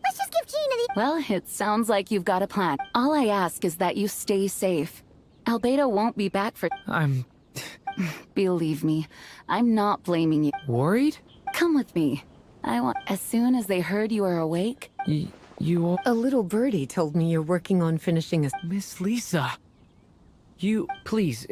Let's just give Gina the... Well, it sounds like you've got a plan. All I ask is that you stay safe. Albedo won't be back for... I'm... Believe me, I'm not blaming you. Worried? Come with me. I want... As soon as they heard you were awake... You... A little birdie told me you're working on finishing a... Miss Lisa... You... Please...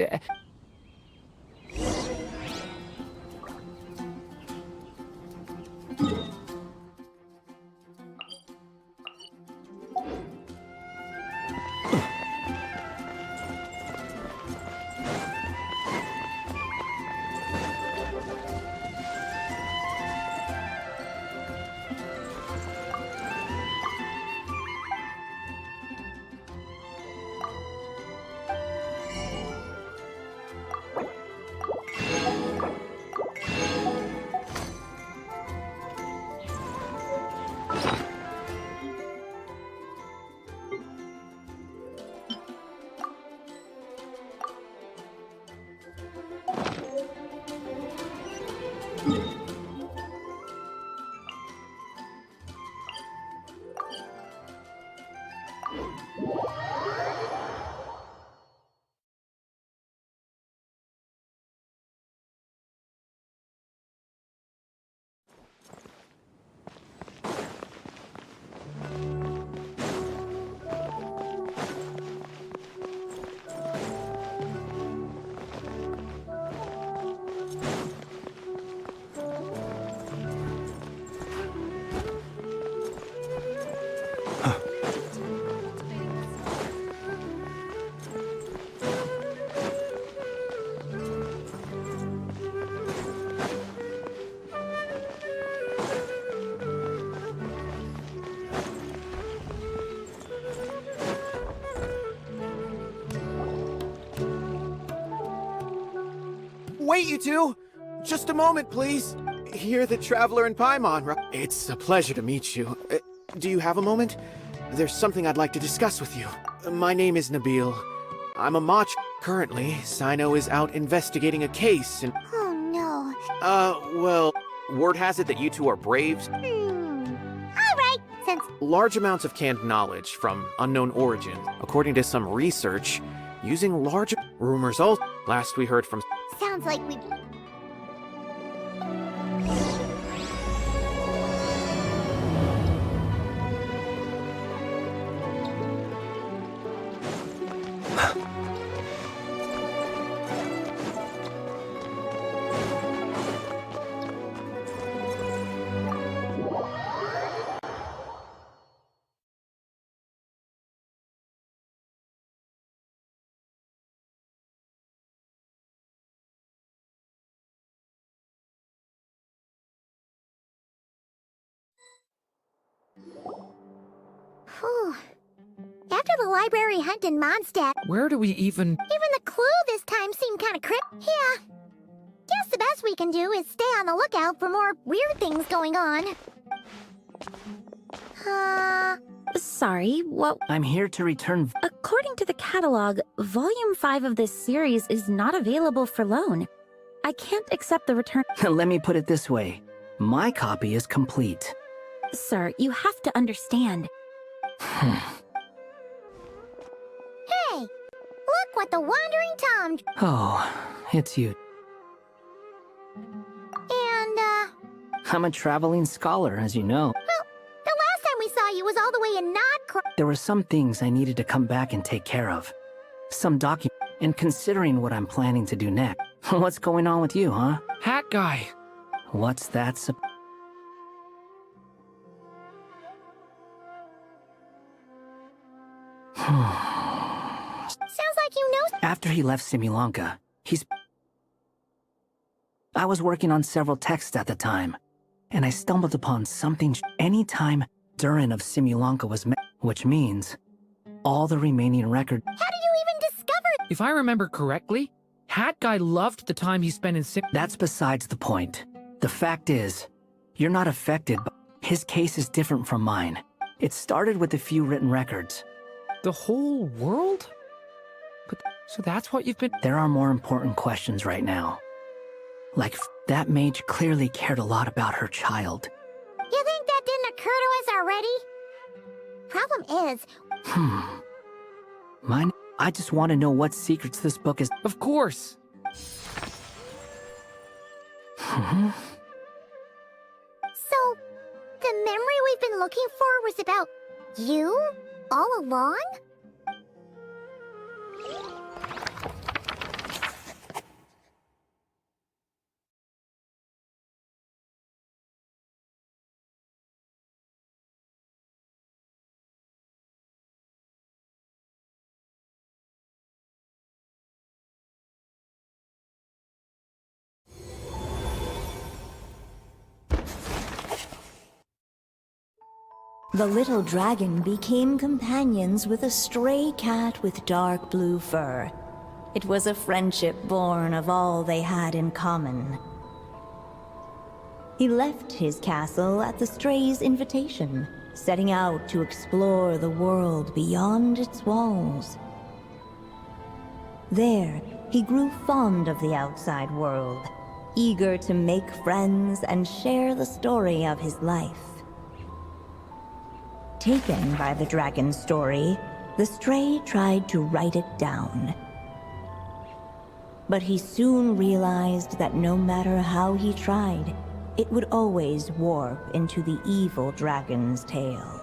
wait, you two! Just a moment, please. You're the traveler in Paimon, right? It's a pleasure to meet you. Do you have a moment? There's something I'd like to discuss with you. My name is Nabil. I'm a mach. Currently, Sino is out investigating a case and... Oh no. Well, word has it that you two are braves. Alright, since... Large amounts of canned knowledge from unknown origin. According to some research, using large... Rumors also... Last we heard from... Sounds like we... Whew. After the library hunt in Mondstadt... Where do we even... Even the clue this time seemed kinda Yeah. Guess the best we can do is stay on the lookout for more weird things going on. Sorry, what? I'm here to return... According to the catalog, Volume 5 of this series is not available for loan. I can't accept the return... Let me put it this way. My copy is complete. Sir, you have to understand. Hey! Look what the Wandering Tom... Oh, it's you. And, I'm a traveling scholar, as you know. Well, the last time we saw you was all the way in There were some things I needed to come back and take care of. Some and considering what I'm planning to do next. What's going on with you, huh? Hat guy. What's that Sounds like you know... After he left Simulanka, I was working on several texts at the time, and I stumbled upon something anytime Durin of Simulanka was which means all the remaining record... How did you even discover... If I remember correctly, Hat Guy loved the time he spent in That's besides the point. The fact is, you're not affected, but his case is different from mine. It started with a few written records. The whole world? But, so that's what you've been... There are more important questions right now. Like, that mage clearly cared a lot about her child. You think that didn't occur to us already? Problem is... Mine? I just want to know what secrets this book is... Of course! So, the memory we've been looking for was about you? All along? The little dragon became companions with a stray cat with dark blue fur. It was a friendship born of all they had in common. He left his castle at the stray's invitation, setting out to explore the world beyond its walls. There, he grew fond of the outside world, eager to make friends and share the story of his life. Taken by the dragon's story, the stray tried to write it down. But he soon realized that no matter how he tried, it would always warp into the evil dragon's tale.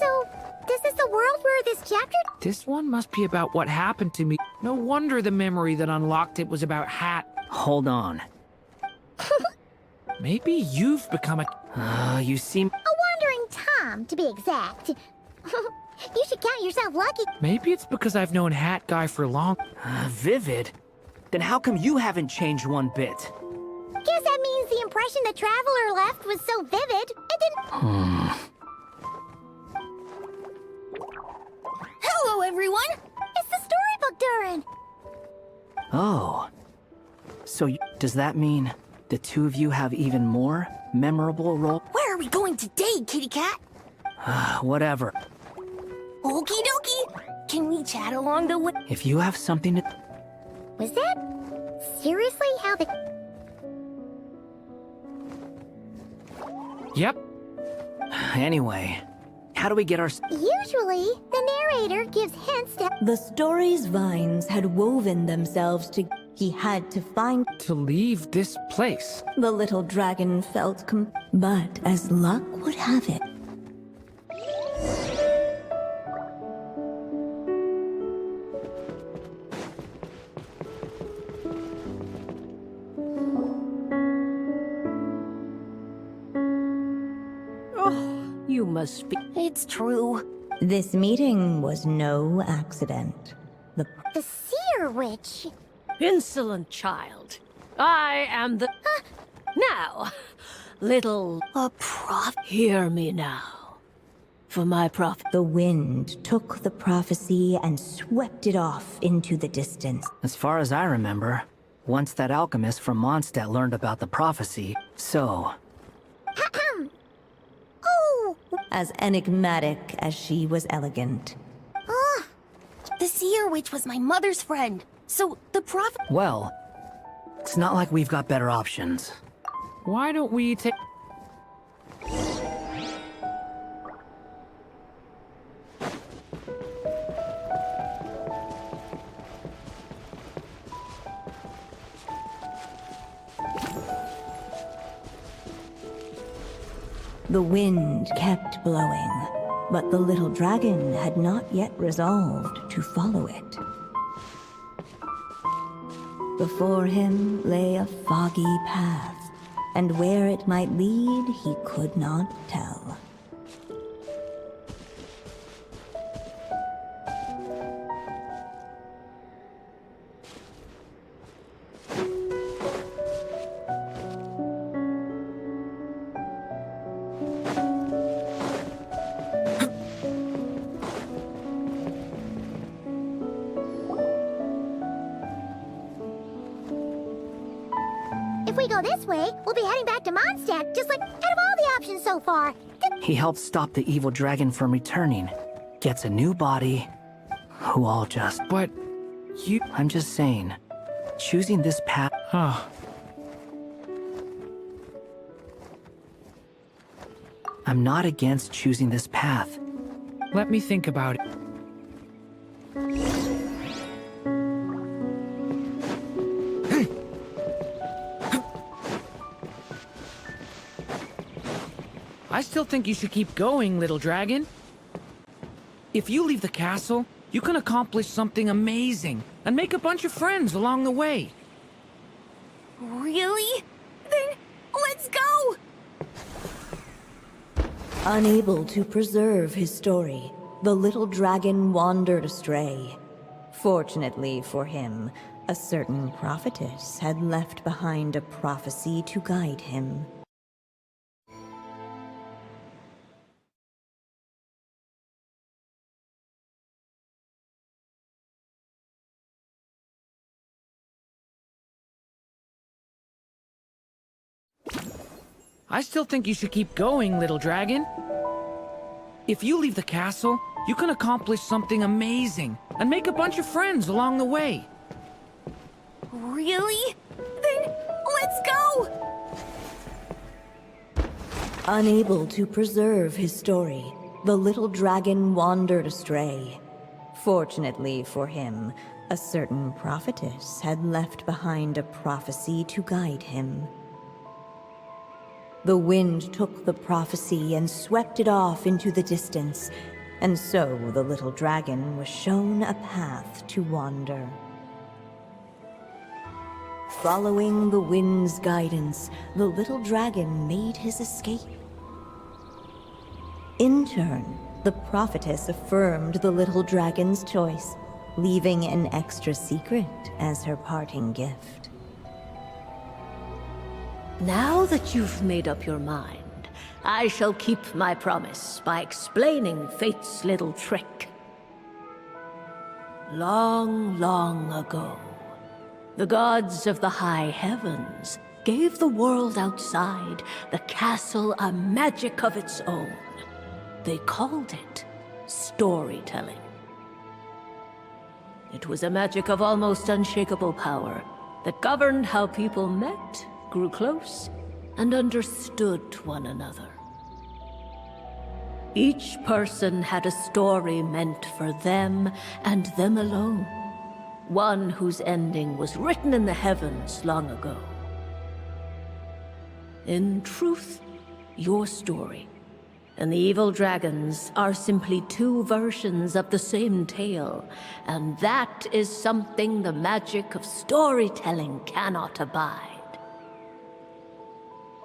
So, this is the world where this chapter... This one must be about what happened to me. No wonder the memory that unlocked it was about Hat. Hold on. Maybe you've become a... you seem... A wandering Tom, to be exact. You should count yourself lucky. Maybe it's because I've known Hat Guy for long. Vivid? Then how come you haven't changed one bit? Guess that means the impression the Traveler left was so vivid, it didn't... Hello, everyone! It's the storybook, Durin! Oh. So does that mean the two of you have even more memorable role? Where are we going today, kitty cat? Whatever. Okie dokie. Can we chat along the way? If you have something to... Was that seriously how the... Yep. Anyway, how do we get our... Usually, the narrator gives hints to... The story's vines had woven themselves to... He had to find... To leave this place. The little dragon felt but as luck would have it... You must be... It's true. This meeting was no accident. The Seer Witch. Insolent child. I am the... Now, little... A prophet. Hear me now. For my prophet... The wind took the prophecy and swept it off into the distance. As far as I remember, once that alchemist from Mondstadt learned about the prophecy, so... Oh! As enigmatic as she was elegant. The Seer Witch was my mother's friend. So, the prophet... Well, it's not like we've got better options. Why don't we take... The wind kept blowing, but the little dragon had not yet resolved to follow it. Before him lay a foggy path, and where it might lead he could not tell. If we go this way, we'll be heading back to Mondstadt, just like out of all the options so far. He helped stop the evil dragon from returning, gets a new body, who all just... But you... I'm just saying, choosing this path... Huh. I'm not against choosing this path. Let me think about it. I still think you should keep going, little dragon. If you leave the castle, you can accomplish something amazing and make a bunch of friends along the way. Really? Then, let's go! Unable to preserve his story, the little dragon wandered astray. Fortunately for him, a certain prophetess had left behind a prophecy to guide him. I still think you should keep going, little dragon. If you leave the castle, you can accomplish something amazing and make a bunch of friends along the way. Really? Then, let's go! Unable to preserve his story, the little dragon wandered astray. Fortunately for him, a certain prophetess had left behind a prophecy to guide him. The wind took the prophecy and swept it off into the distance, and so the little dragon was shown a path to wander. Following the wind's guidance, the little dragon made his escape. In turn, the prophetess affirmed the little dragon's choice, leaving an extra secret as her parting gift. Now that you've made up your mind, I shall keep my promise by explaining fate's little trick. Long, long ago, the gods of the high heavens gave the world outside the castle a magic of its own. They called it storytelling. It was a magic of almost unshakable power that governed how people met, grew close, and understood one another. Each person had a story meant for them and them alone. One whose ending was written in the heavens long ago. In truth, your story and the evil dragons are simply two versions of the same tale, and that is something the magic of storytelling cannot abide.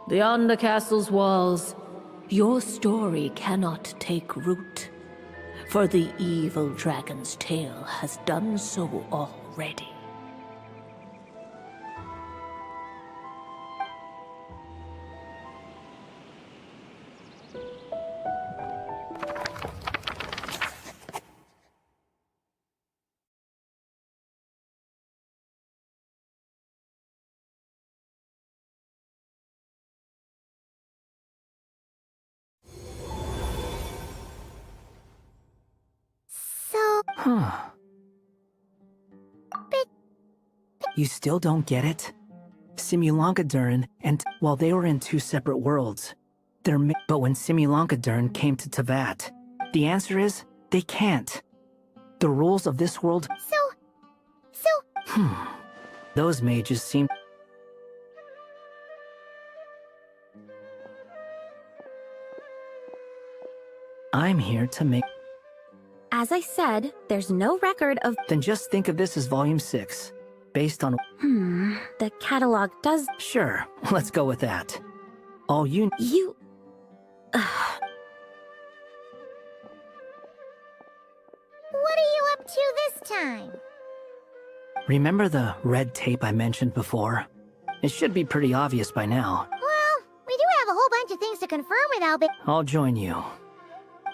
Beyond the castle's walls, your story cannot take root, for the evil dragon's tale has done so already. Huh. You still don't get it? Simulanka Durin and, well, they were in two separate worlds. But when Simulanka Durin came to Tavat, the answer is, they can't. The rules of this world... Those mages seem... I'm here to make... As I said, there's no record of... Then just think of this as Volume 6, based on... The catalog does... Sure, let's go with that. All you... You... What are you up to this time? Remember the red tape I mentioned before? It should be pretty obvious by now. Well, we do have a whole bunch of things to confirm with Albert. I'll join you.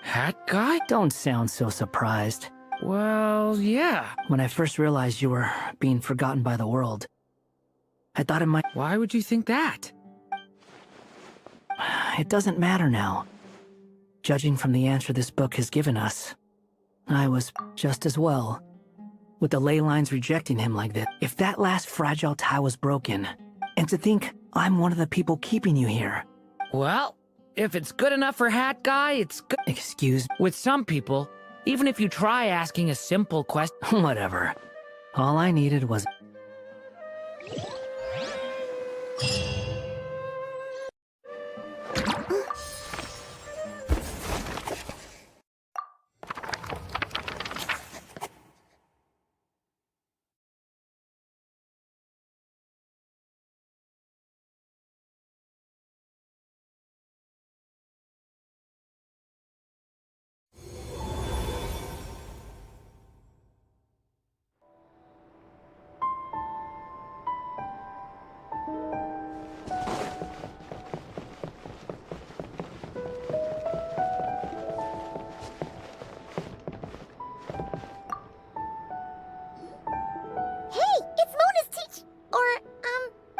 Hat guy? Don't sound so surprised. Well, yeah. When I first realized you were being forgotten by the world, I thought it might... Why would you think that? It doesn't matter now. Judging from the answer this book has given us, I was just as well. With the ley lines rejecting him like this, if that last fragile tie was broken, and to think I'm one of the people keeping you here. Well, if it's good enough for Hat Guy, it's good. Excuse me? With some people, even if you try asking a simple question... Whatever. All I needed was...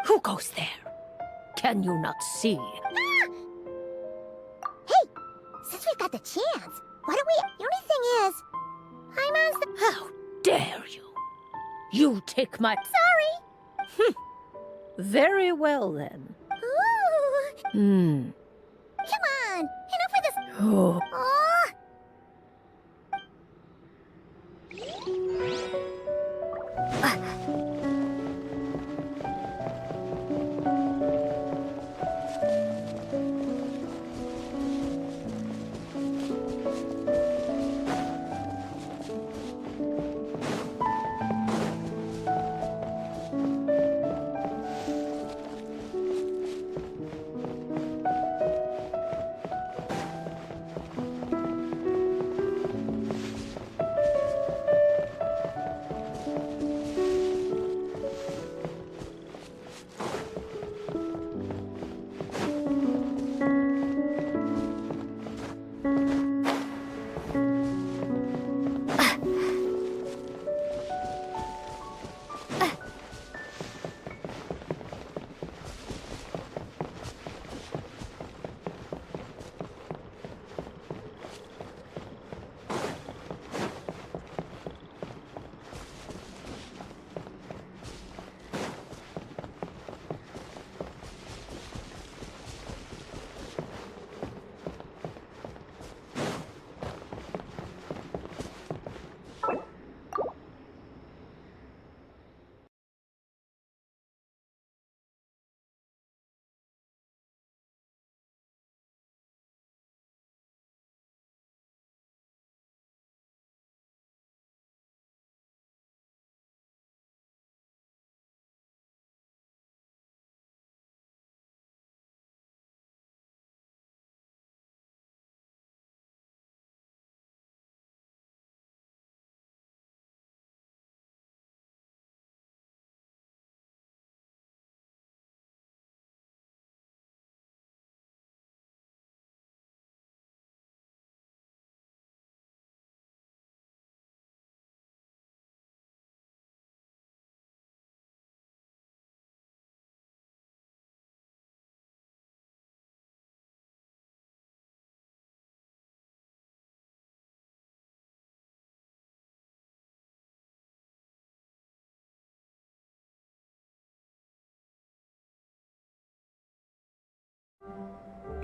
Who goes there? Can you not see? Ah! Hey, since we've got the chance, why don't we... The only thing is, Paimon's the... How dare you? You take my... Sorry! Very well, then. Ooh. Come on, enough with this... Oh. Aw.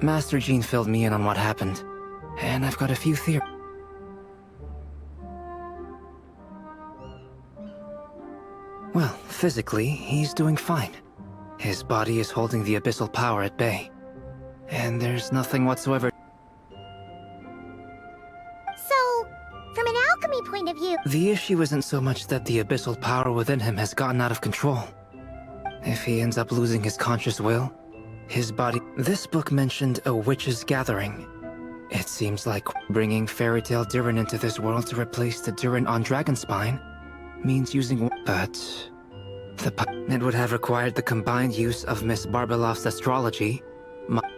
Master Jean filled me in on what happened, and I've got a few theories. Well, physically, he's doing fine. His body is holding the abyssal power at bay. And there's nothing whatsoever. So, from an alchemy point of view... The issue isn't so much that the abyssal power within him has gotten out of control. If he ends up losing his conscious will, his body... This book mentioned a witch's gathering. It seems like bringing fairy tale Durin into this world to replace the Durin on Dragonspine means using... But... It would have required the combined use of Miss Barbeloff's astrology.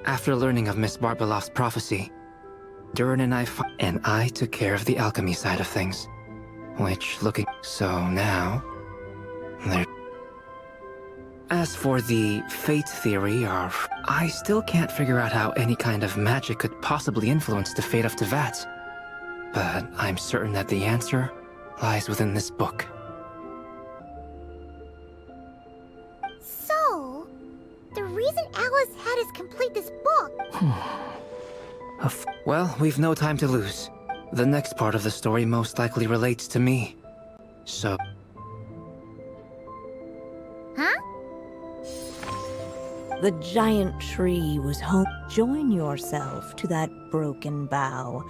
After learning of Miss Barbeloff's prophecy, Durin and I took care of the alchemy side of things. So now... As for the fate theory, I still can't figure out how any kind of magic could possibly influence the fate of Tevat. But I'm certain that the answer lies within this book. So, the reason Alice had us complete this book... Well, we've no time to lose. The next part of the story most likely relates to me. So... Huh? The giant tree was home. Join yourself to that broken bough,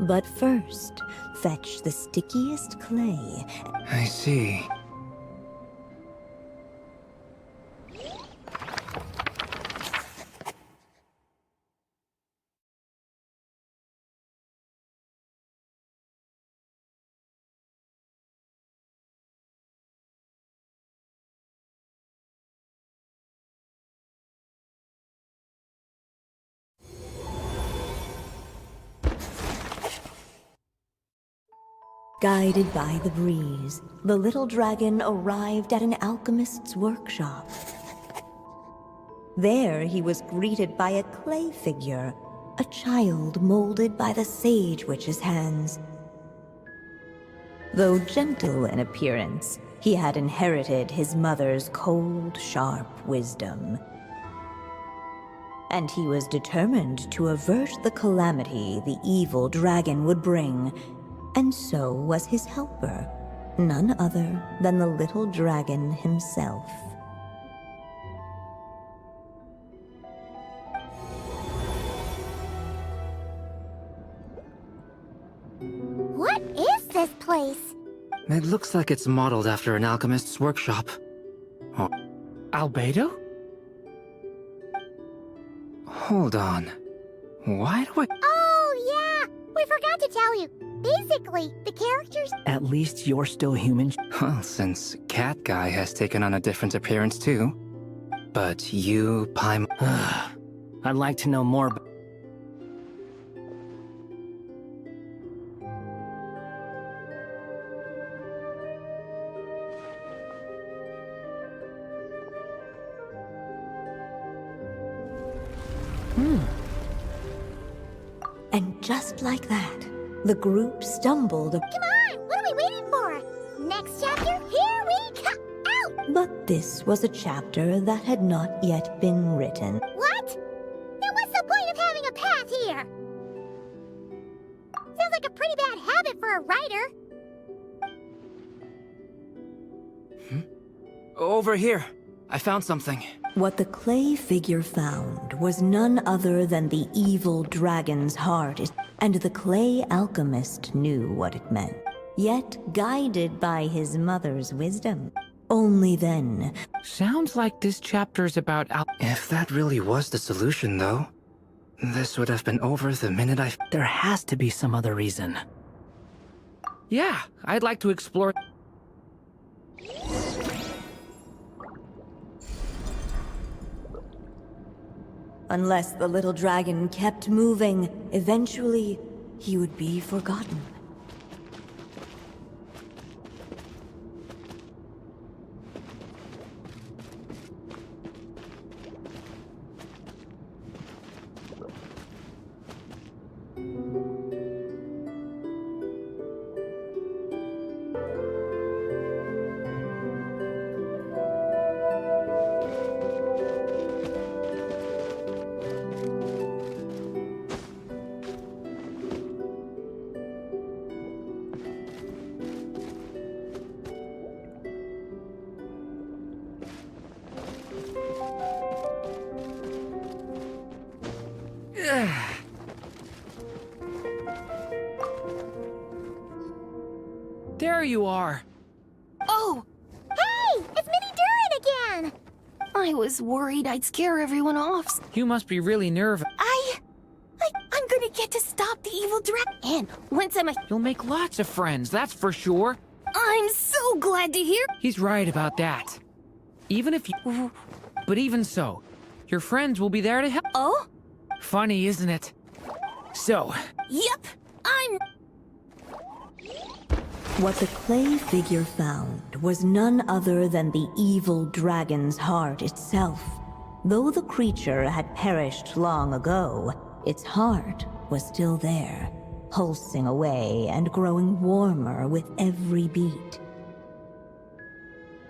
but first, fetch the stickiest clay. I see. Guided by the breeze, the little dragon arrived at an alchemist's workshop. There he was greeted by a clay figure, a child molded by the sage witch's hands. Though gentle in appearance, he had inherited his mother's cold, sharp wisdom. And he was determined to avert the calamity the evil dragon would bring. And so was his helper, none other than the little dragon himself. What is this place? It looks like it's modeled after an alchemist's workshop. Oh. Albedo? Hold on. Why do I... Oh, yeah! We forgot to tell you. Basically, the characters... At least you're still human. Well, since Cat Guy has taken on a different appearance too. But you, Paimon... I'd like to know more about... And just like that, the group stumbled... Come on! What are we waiting for? Next chapter, here we come! Out! But this was a chapter that had not yet been written. What? Then what's the point of having a path here? Sounds like a pretty bad habit for a writer. Over here. I found something. What the clay figure found was none other than the evil dragon's heart, and the clay alchemist knew what it meant. Yet, guided by his mother's wisdom, only then... Sounds like this chapter's about If that really was the solution, though, this would have been over the minute I... There has to be some other reason. Yeah, I'd like to explore... Unless the little dragon kept moving, eventually he would be forgotten. There you are. Oh! Hey! It's Mini Durin again! I was worried I'd scare everyone off. You must be really nervous. I'm gonna get to stop the evil dragon. And once You'll make lots of friends, that's for sure. I'm so glad to hear. He's right about that. Even if you... But even so, your friends will be there to help. Oh? Funny, isn't it? So... Yep, I'm... What the clay figure found was none other than the evil dragon's heart itself. Though the creature had perished long ago, its heart was still there, pulsing away and growing warmer with every beat.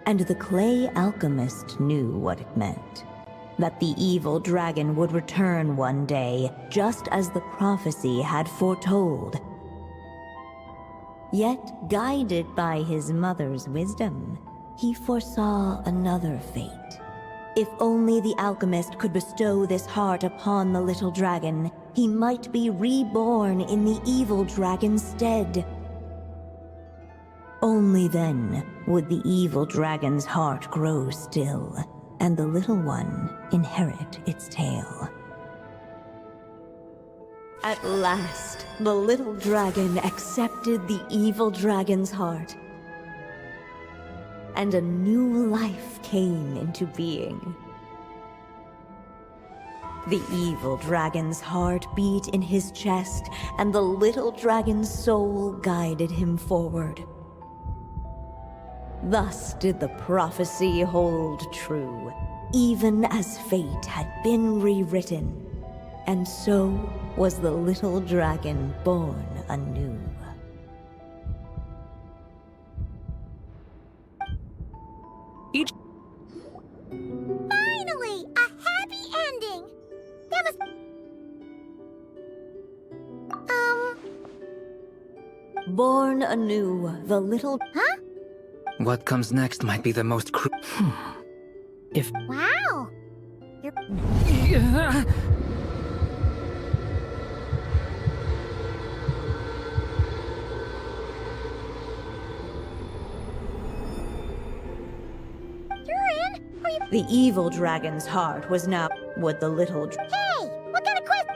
And the clay alchemist knew what it meant. That the evil dragon would return one day, just as the prophecy had foretold. Yet, guided by his mother's wisdom, he foresaw another fate. If only the alchemist could bestow this heart upon the little dragon, he might be reborn in the evil dragon's stead. Only then would the evil dragon's heart grow still, and the little one inherit its tale. At last, the little dragon accepted the evil dragon's heart, and a new life came into being. The evil dragon's heart beat in his chest, and the little dragon's soul guided him forward. Thus did the prophecy hold true, even as fate had been rewritten, and so was the little dragon born anew. Finally! A happy ending! That was... Born anew, the little... Huh? What comes next might be the most If... Wow! You're... Durin, are you... The evil dragon's heart was now... Would the little... Hey! What kind of question?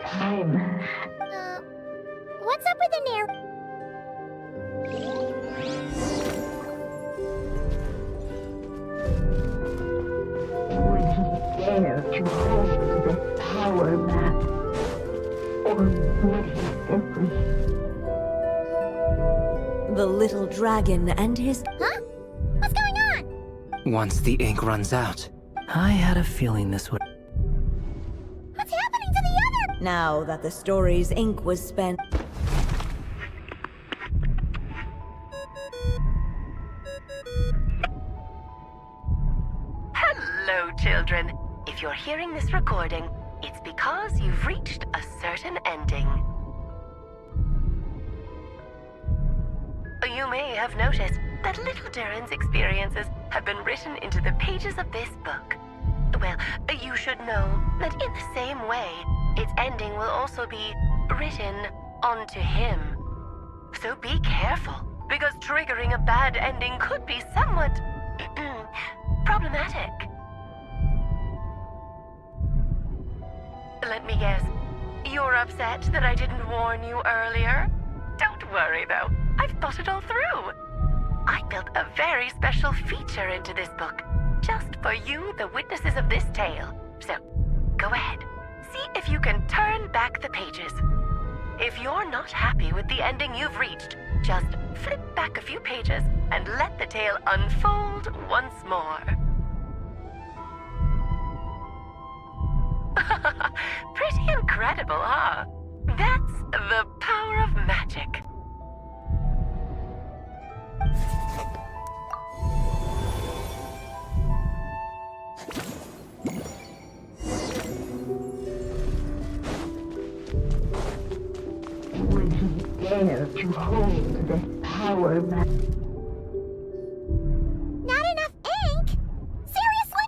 What's up with the narrator? Would he dare to hold the power map? Or would he simply... The little dragon and his... Huh? What's going on? Once the ink runs out. I had a feeling this would... What's happening to the other? Now that the story's ink was spent... Hello, children. If you're hearing this recording, it's because you've reached a certain ending. You may have noticed that little Durin's experiences have been written into the pages of this book. Well, you should know that in the same way, its ending will also be written onto him. So be careful, because triggering a bad ending could be somewhat problematic. Let me guess, you're upset that I didn't warn you earlier? Don't worry though, I've thought it all through. I built a very special feature into this book, just for you, the witnesses of this tale. So, go ahead, see if you can turn back the pages. If you're not happy with the ending you've reached, just flip back a few pages and let the tale unfold once more. Pretty incredible, huh? That's the power of magic. Would he dare to hold the power map? Not enough ink? Seriously?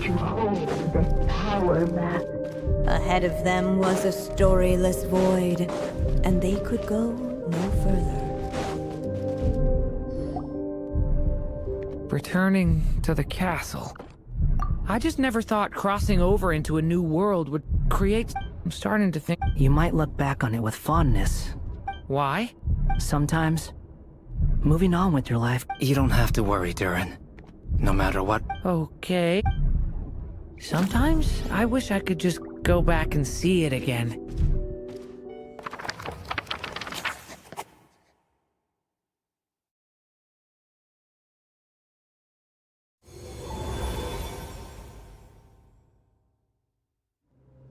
to hold this power map. Ahead of them was a storyless void, and they could go no further. Returning to the castle. I just never thought crossing over into a new world would create... I'm starting to think... You might look back on it with fondness. Why? Sometimes, moving on with your life... You don't have to worry, Durin. No matter what. Okay. Sometimes I wish I could just go back and see it again.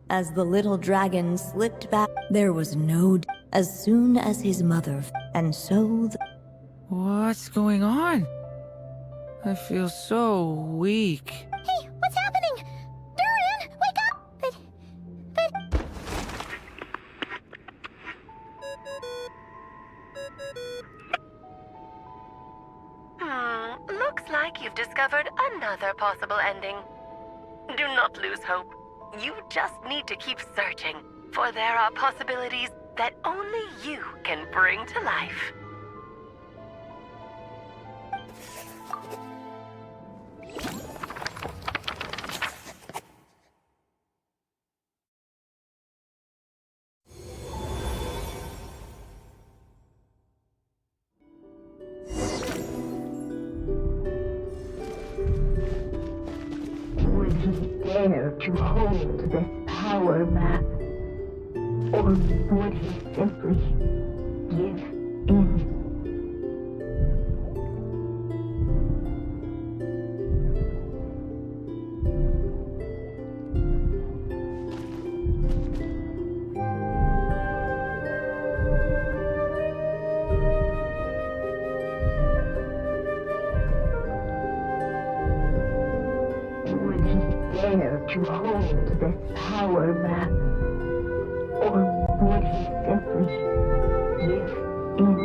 As the little dragon slipped back, there was no as soon as his mother, and so What's going on? I feel so weak. Hey, what's happening? Durin, wake up! But... Looks like you've discovered another possible ending. Do not lose hope. You just need to keep searching, for there are possibilities that only you can bring to life. Would he dare to hold this power map? Or would he simply give in? Would he dare to hold this power map? Or would he simply give in?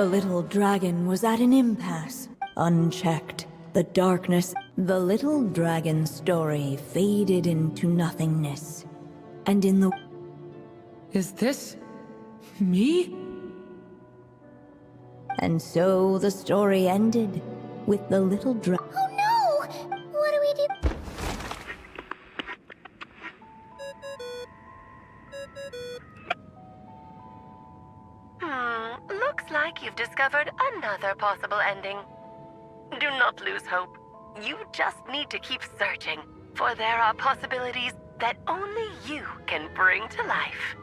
the little dragon was at an impasse. Unchecked, the darkness, the little dragon's story faded into nothingness. And in the... Is this... me? And so the story ended, with the little dragon... Oh no! What do we do? Looks like you've discovered another possible ending. Do not lose hope. You just need to keep searching, for there are possibilities that only you can bring to life.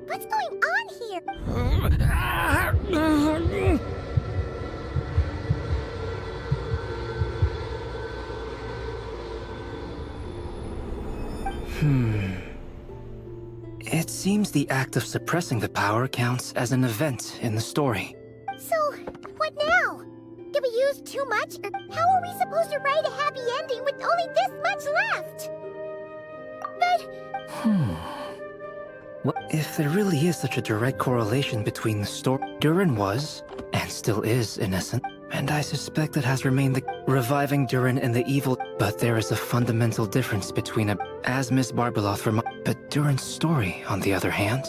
What's going on here? It seems the act of suppressing the power counts as an event in the story. So, what now? Did we use too much? Or how are we supposed to write a happy ending with only this much left? But... What if there really is such a direct correlation between the story Durin was, and still is, innocent, and I suspect it has remained the reviving Durin and the evil, but there is a fundamental difference between as Miss Barbeloth but Durin's story, on the other hand,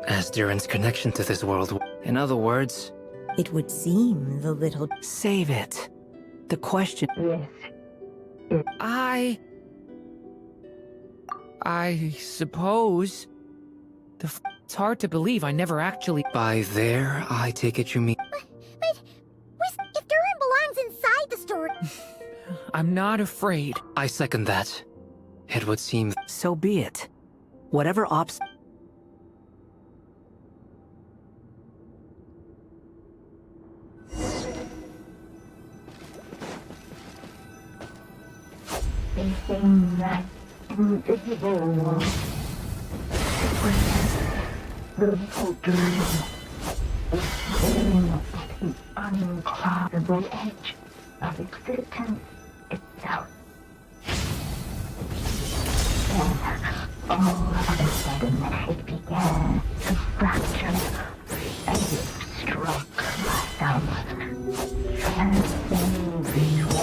as Durin's connection to this world. In other words, it would seem the little... Save it. The question... Yes. I suppose It's hard to believe I never actually... By there, I take it you mean... But if Durin belongs inside the story... I'm not afraid. I second that. It would seem... So be it. Whatever ops... They think that invisible wall represents the little Durin is sitting at the uncloudable edge of existence itself. Then, all of a sudden, it began to fracture as if struck by some transcending will.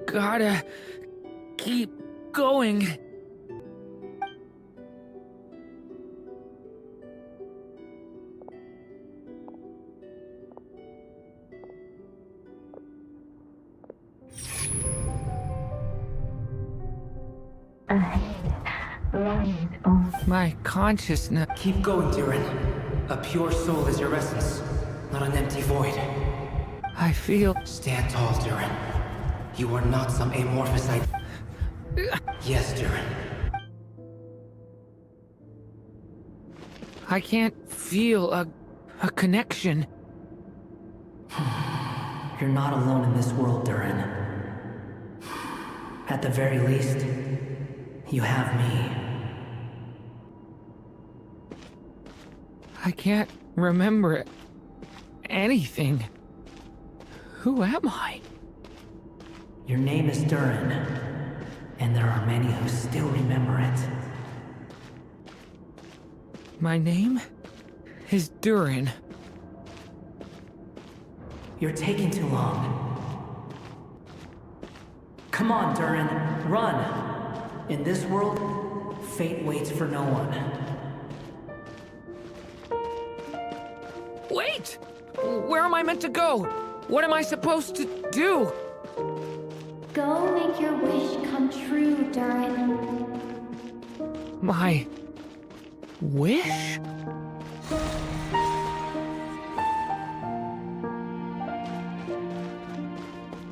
Gotta keep going. My consciousness... Keep going, Durin. A pure soul is your essence, not an empty void. I feel... Stand tall, Durin. You are not some amorphous idea. Yes, Durin. I can't feel a connection. You're not alone in this world, Durin. At the very least, you have me. I can't remember anything. Who am I? Your name is Durin, and there are many who still remember it. My name is Durin. You're taking too long. Come on, Durin, run! In this world, fate waits for no one. Wait! Where am I meant to go? What am I supposed to do? Go make your wish come true, Durin. My... wish?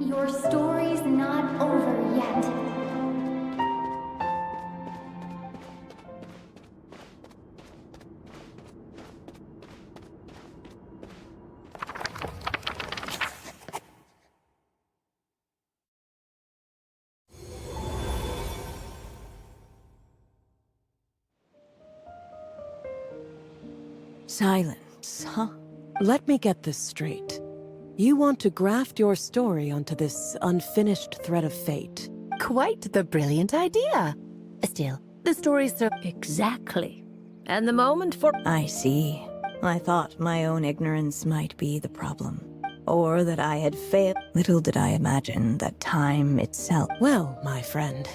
Your story's not over yet. Silence, huh? Let me get this straight. You want to graft your story onto this unfinished thread of fate. Quite the brilliant idea. Still, the stories are... Exactly. And the moment for... I see. I thought my own ignorance might be the problem. Or that I had failed. Little did I imagine that time itself... Well, my friend,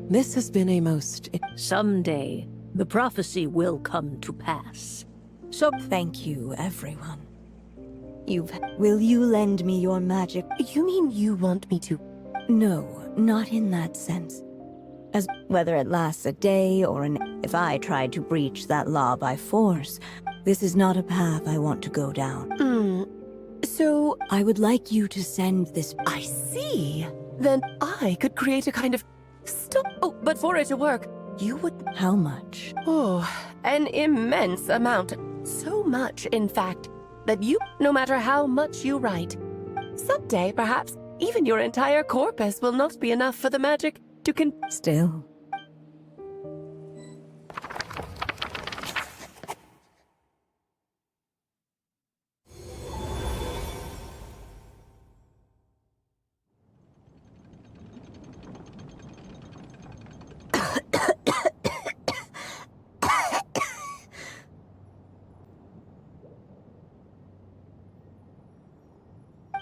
this has been a most... Someday, the prophecy will come to pass. So thank you, everyone. Will you lend me your magic? You mean you want me to... No, not in that sense. As whether it lasts a day or if I tried to breach that law by force, this is not a path I want to go down. So... I would like you to send this... I see. Then I could create a kind of... Oh, but for it to work, you would... How much? Oh, an immense amount. So much, in fact, that you, no matter how much you write, someday, perhaps, even your entire corpus will not be enough for the magic to Still.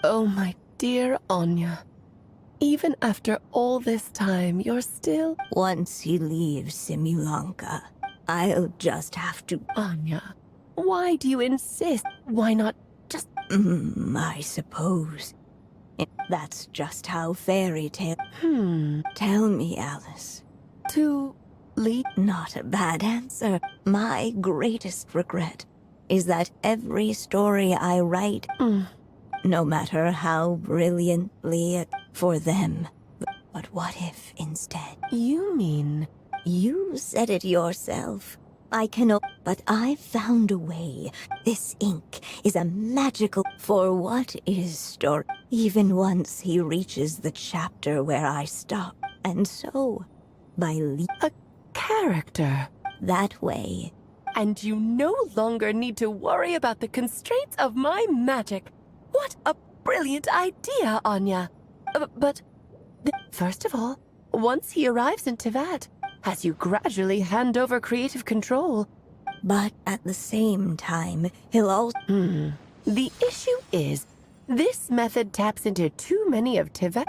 Oh, my dear Anya. Even after all this time, you're still... Once he leaves Simulanka, I'll just have to... Anya, why do you insist? Why not just... I suppose. That's just how fairy tale. Tell me, Alice. To lead? Not a bad answer. My greatest regret is that every story I write, no matter how brilliantly for them. But what if instead? You mean? You said it yourself. But I found a way. This ink is a magical. For what is story? Even once he reaches the chapter where I stop. And so, a character. That way. And you no longer need to worry about the constraints of my magic. What a brilliant idea, Anya. But first of all, once he arrives in Tevat, as you gradually hand over creative control. But at the same time, he'll also... The issue is, this method taps into too many of Tevat.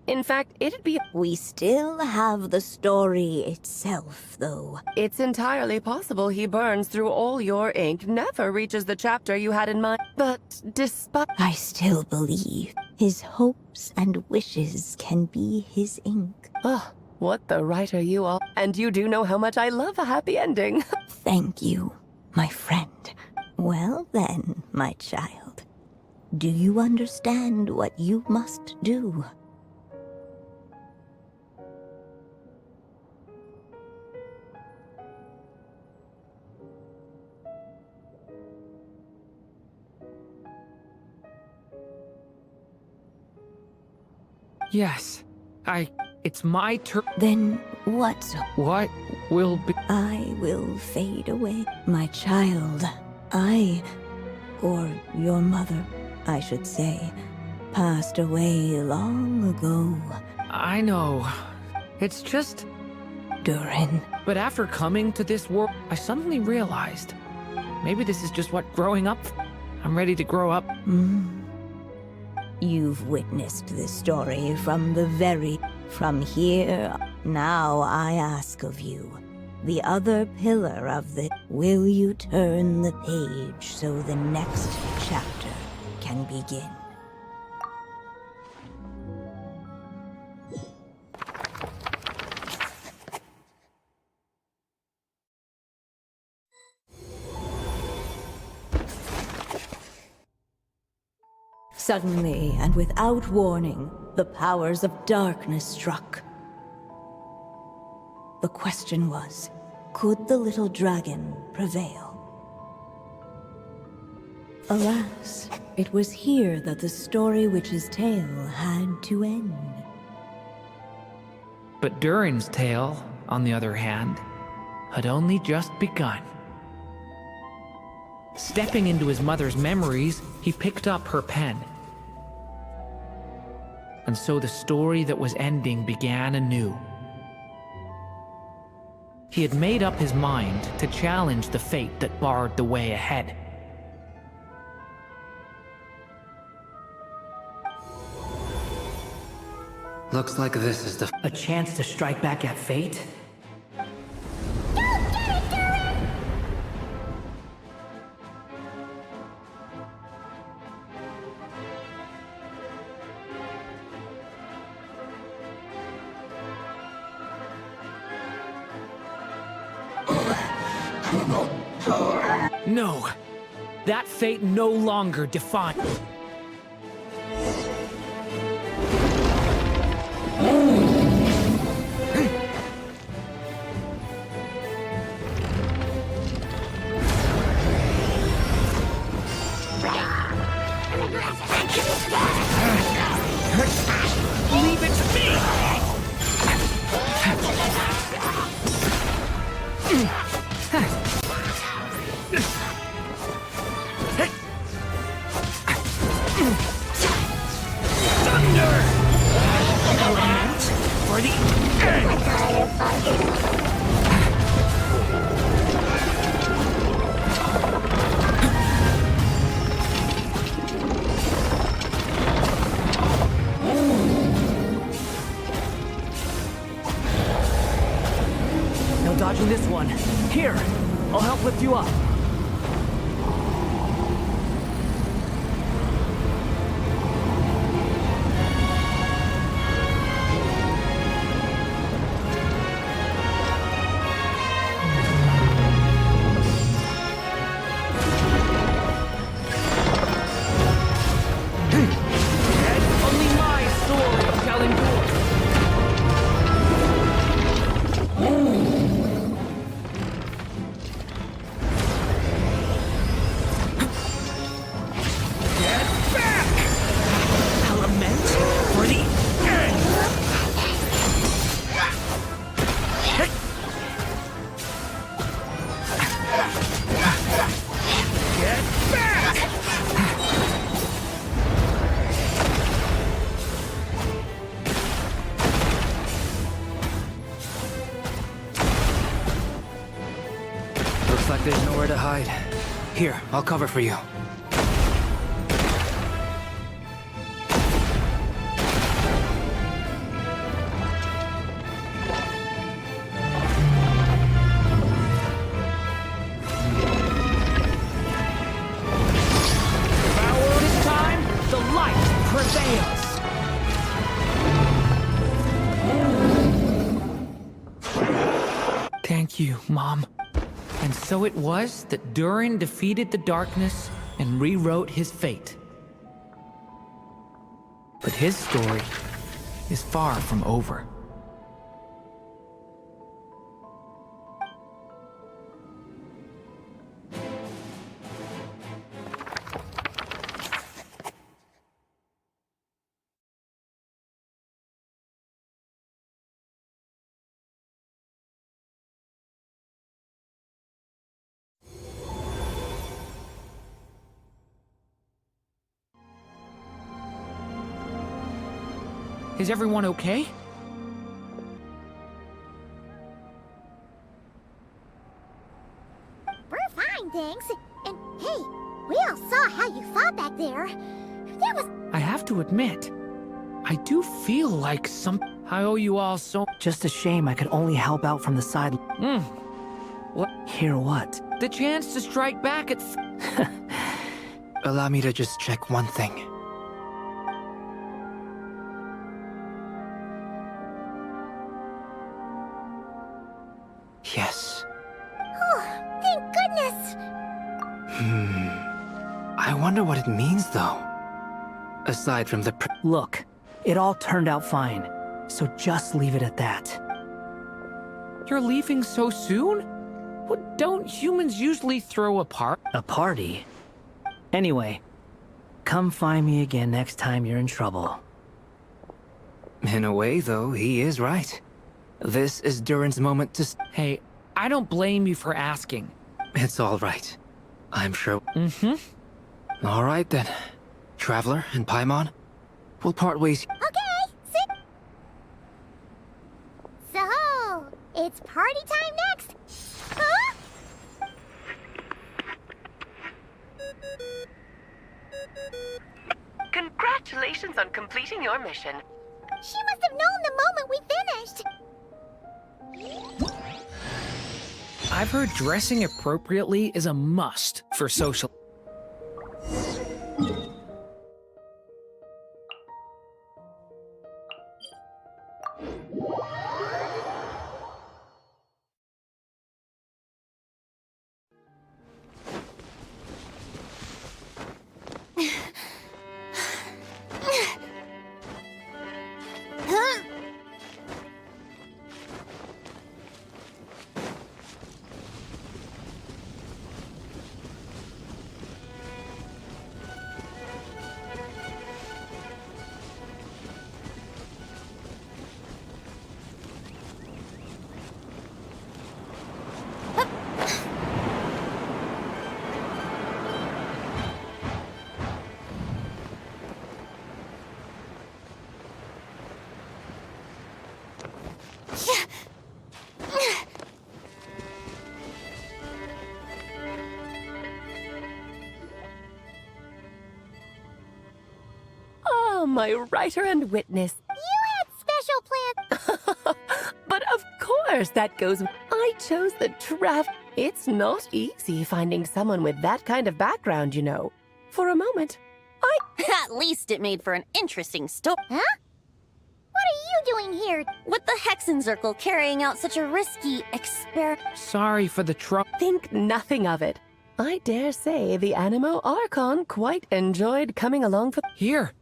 In fact, it'd be... We still have the story itself, though. It's entirely possible he burns through all your ink, never reaches the chapter you had in mind. But despite... I still believe his hopes and wishes can be his ink. Oh, what the writer you are. And you do know how much I love a happy ending. Thank you, my friend. Well then, my child. Do you understand what you must do? Yes. It's my turn. Then what's... What will be... I will fade away. My child, or your mother, I should say, passed away long ago. I know. It's just... Durin. But after coming to this world, I suddenly realized, maybe this is just what growing up... I'm ready to grow up. You've witnessed this story from here. Now I ask of you, the other pillar of the... Will you turn the page so the next chapter can begin? Suddenly, and without warning, the powers of darkness struck. The question was, could the little dragon prevail? Alas, it was here that the story witch's tale had to end. But Durin's tale, on the other hand, had only just begun. Stepping into his mother's memories, he picked up her pen. And so the story that was ending began anew. He had made up his mind to challenge the fate that barred the way ahead. Looks like this is a chance to strike back at fate? No! That fate no longer defined. Leave it to me! Thunder! Element for the end! No dodging this one. Here, I'll help lift you up. endure. Get back! Element for the end! Get back! Looks like there's nowhere to hide. Here, I'll cover for you. This time, the light prevails. Thank you, Mom. And so it was that Durin defeated the darkness and rewrote his fate. But his story is far from over. Is everyone okay? We're fine, thanks. And hey, we all saw how you fought back there. That was... I have to admit, I do feel like I owe you all so... Just a shame I could only help out from the side. What? Hear what? The chance to strike back at... Allow me to just check one thing. Yes. Oh, thank goodness! I wonder what it means, though. Aside from the Look, it all turned out fine, so just leave it at that. You're leaving so soon? What, don't humans usually throw a party? A party? Anyway, come find me again next time you're in trouble. In a way, though, he is right. This is Durin's moment to... Hey, I don't blame you for asking. It's all right. I'm sure... Mm-hmm. All right, then. Traveler and Paimon, we'll part ways... Okay, sit! So, it's party time next! Huh? Congratulations on completing your mission. She must have known the moment we finished! I've heard dressing appropriately is a must for social... Oh, my writer and witness. You had special plans. But of course, that goes... I chose the It's not easy finding someone with that kind of background, you know. For a moment, At least it made for an interesting story. Huh? What are you doing here? With the Hexenzirkel carrying out such a risky experiment. Sorry for the trouble. Think nothing of it. I dare say the Animo Archon quite enjoyed coming along for... Here.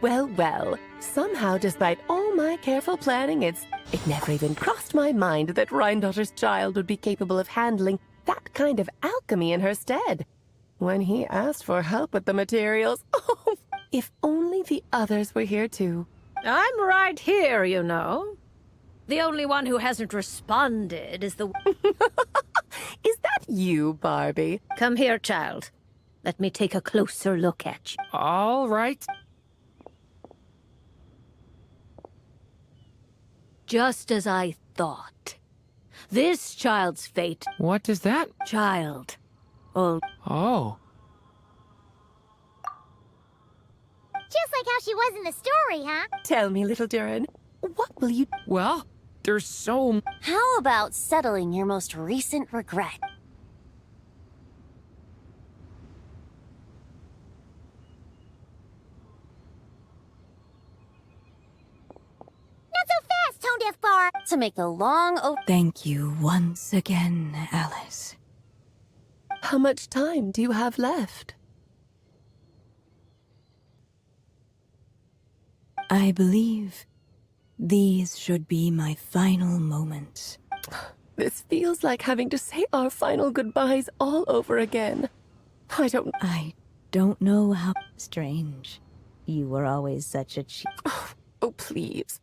Well, well. Somehow, despite all my careful planning, it never even crossed my mind that Rhindotter's child would be capable of handling that kind of alchemy in her stead. When he asked for help with the materials, oh, if only the others were here too. I'm right here, you know. The only one who hasn't responded is the... Is that you, Barbie? Come here, child. Let me take a closer look at you. All right. Just as I thought. This child's fate... What is that? Child. Oh. Oh. Just like how she was in the story, huh? Tell me, little Durin, what will you... Well, there's so... How about settling your most recent regret? Not so fast, Tone Deaf Bar! To make a long... Thank you once again, Alice. How much time do you have left? I believe these should be my final moments. This feels like having to say our final goodbyes all over again. I don't know how strange. You were always such a Oh, please.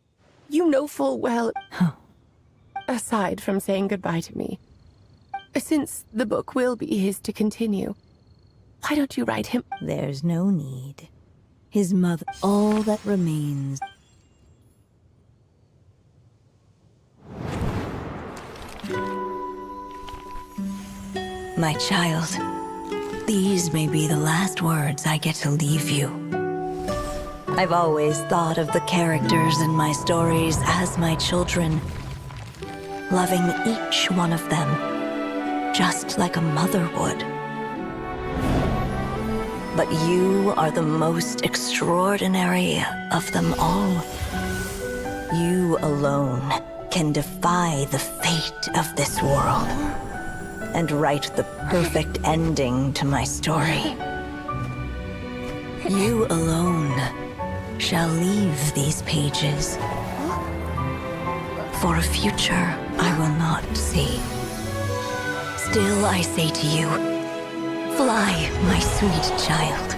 You know full well... Aside from saying goodbye to me, since the book will be his to continue, why don't you write him... There's no need. His mother, all that remains. My child, these may be the last words I get to leave you. I've always thought of the characters in my stories as my children, loving each one of them, just like a mother would. But you are the most extraordinary of them all. You alone can defy the fate of this world and write the perfect ending to my story. You alone shall leave these pages for a future I will not see. Still I say to you, fly, my sweet child.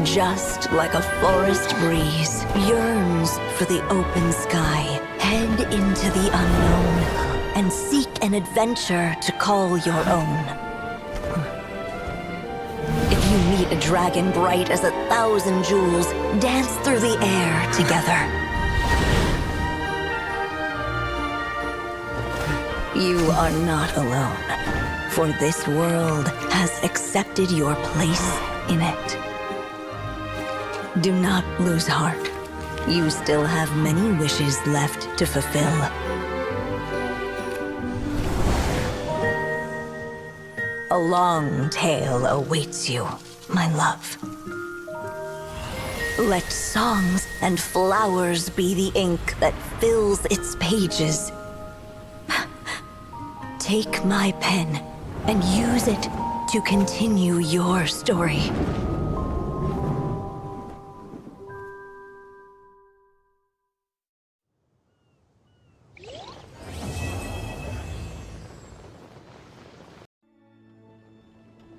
Just like a forest breeze yearns for the open sky, head into the unknown and seek an adventure to call your own. If you meet a dragon bright as 1,000 jewels, dance through the air together. You are not alone, for this world has accepted your place in it. Do not lose heart. You still have many wishes left to fulfill. A long tale awaits you, my love. Let songs and flowers be the ink that fills its pages. Take my pen and use it to continue your story.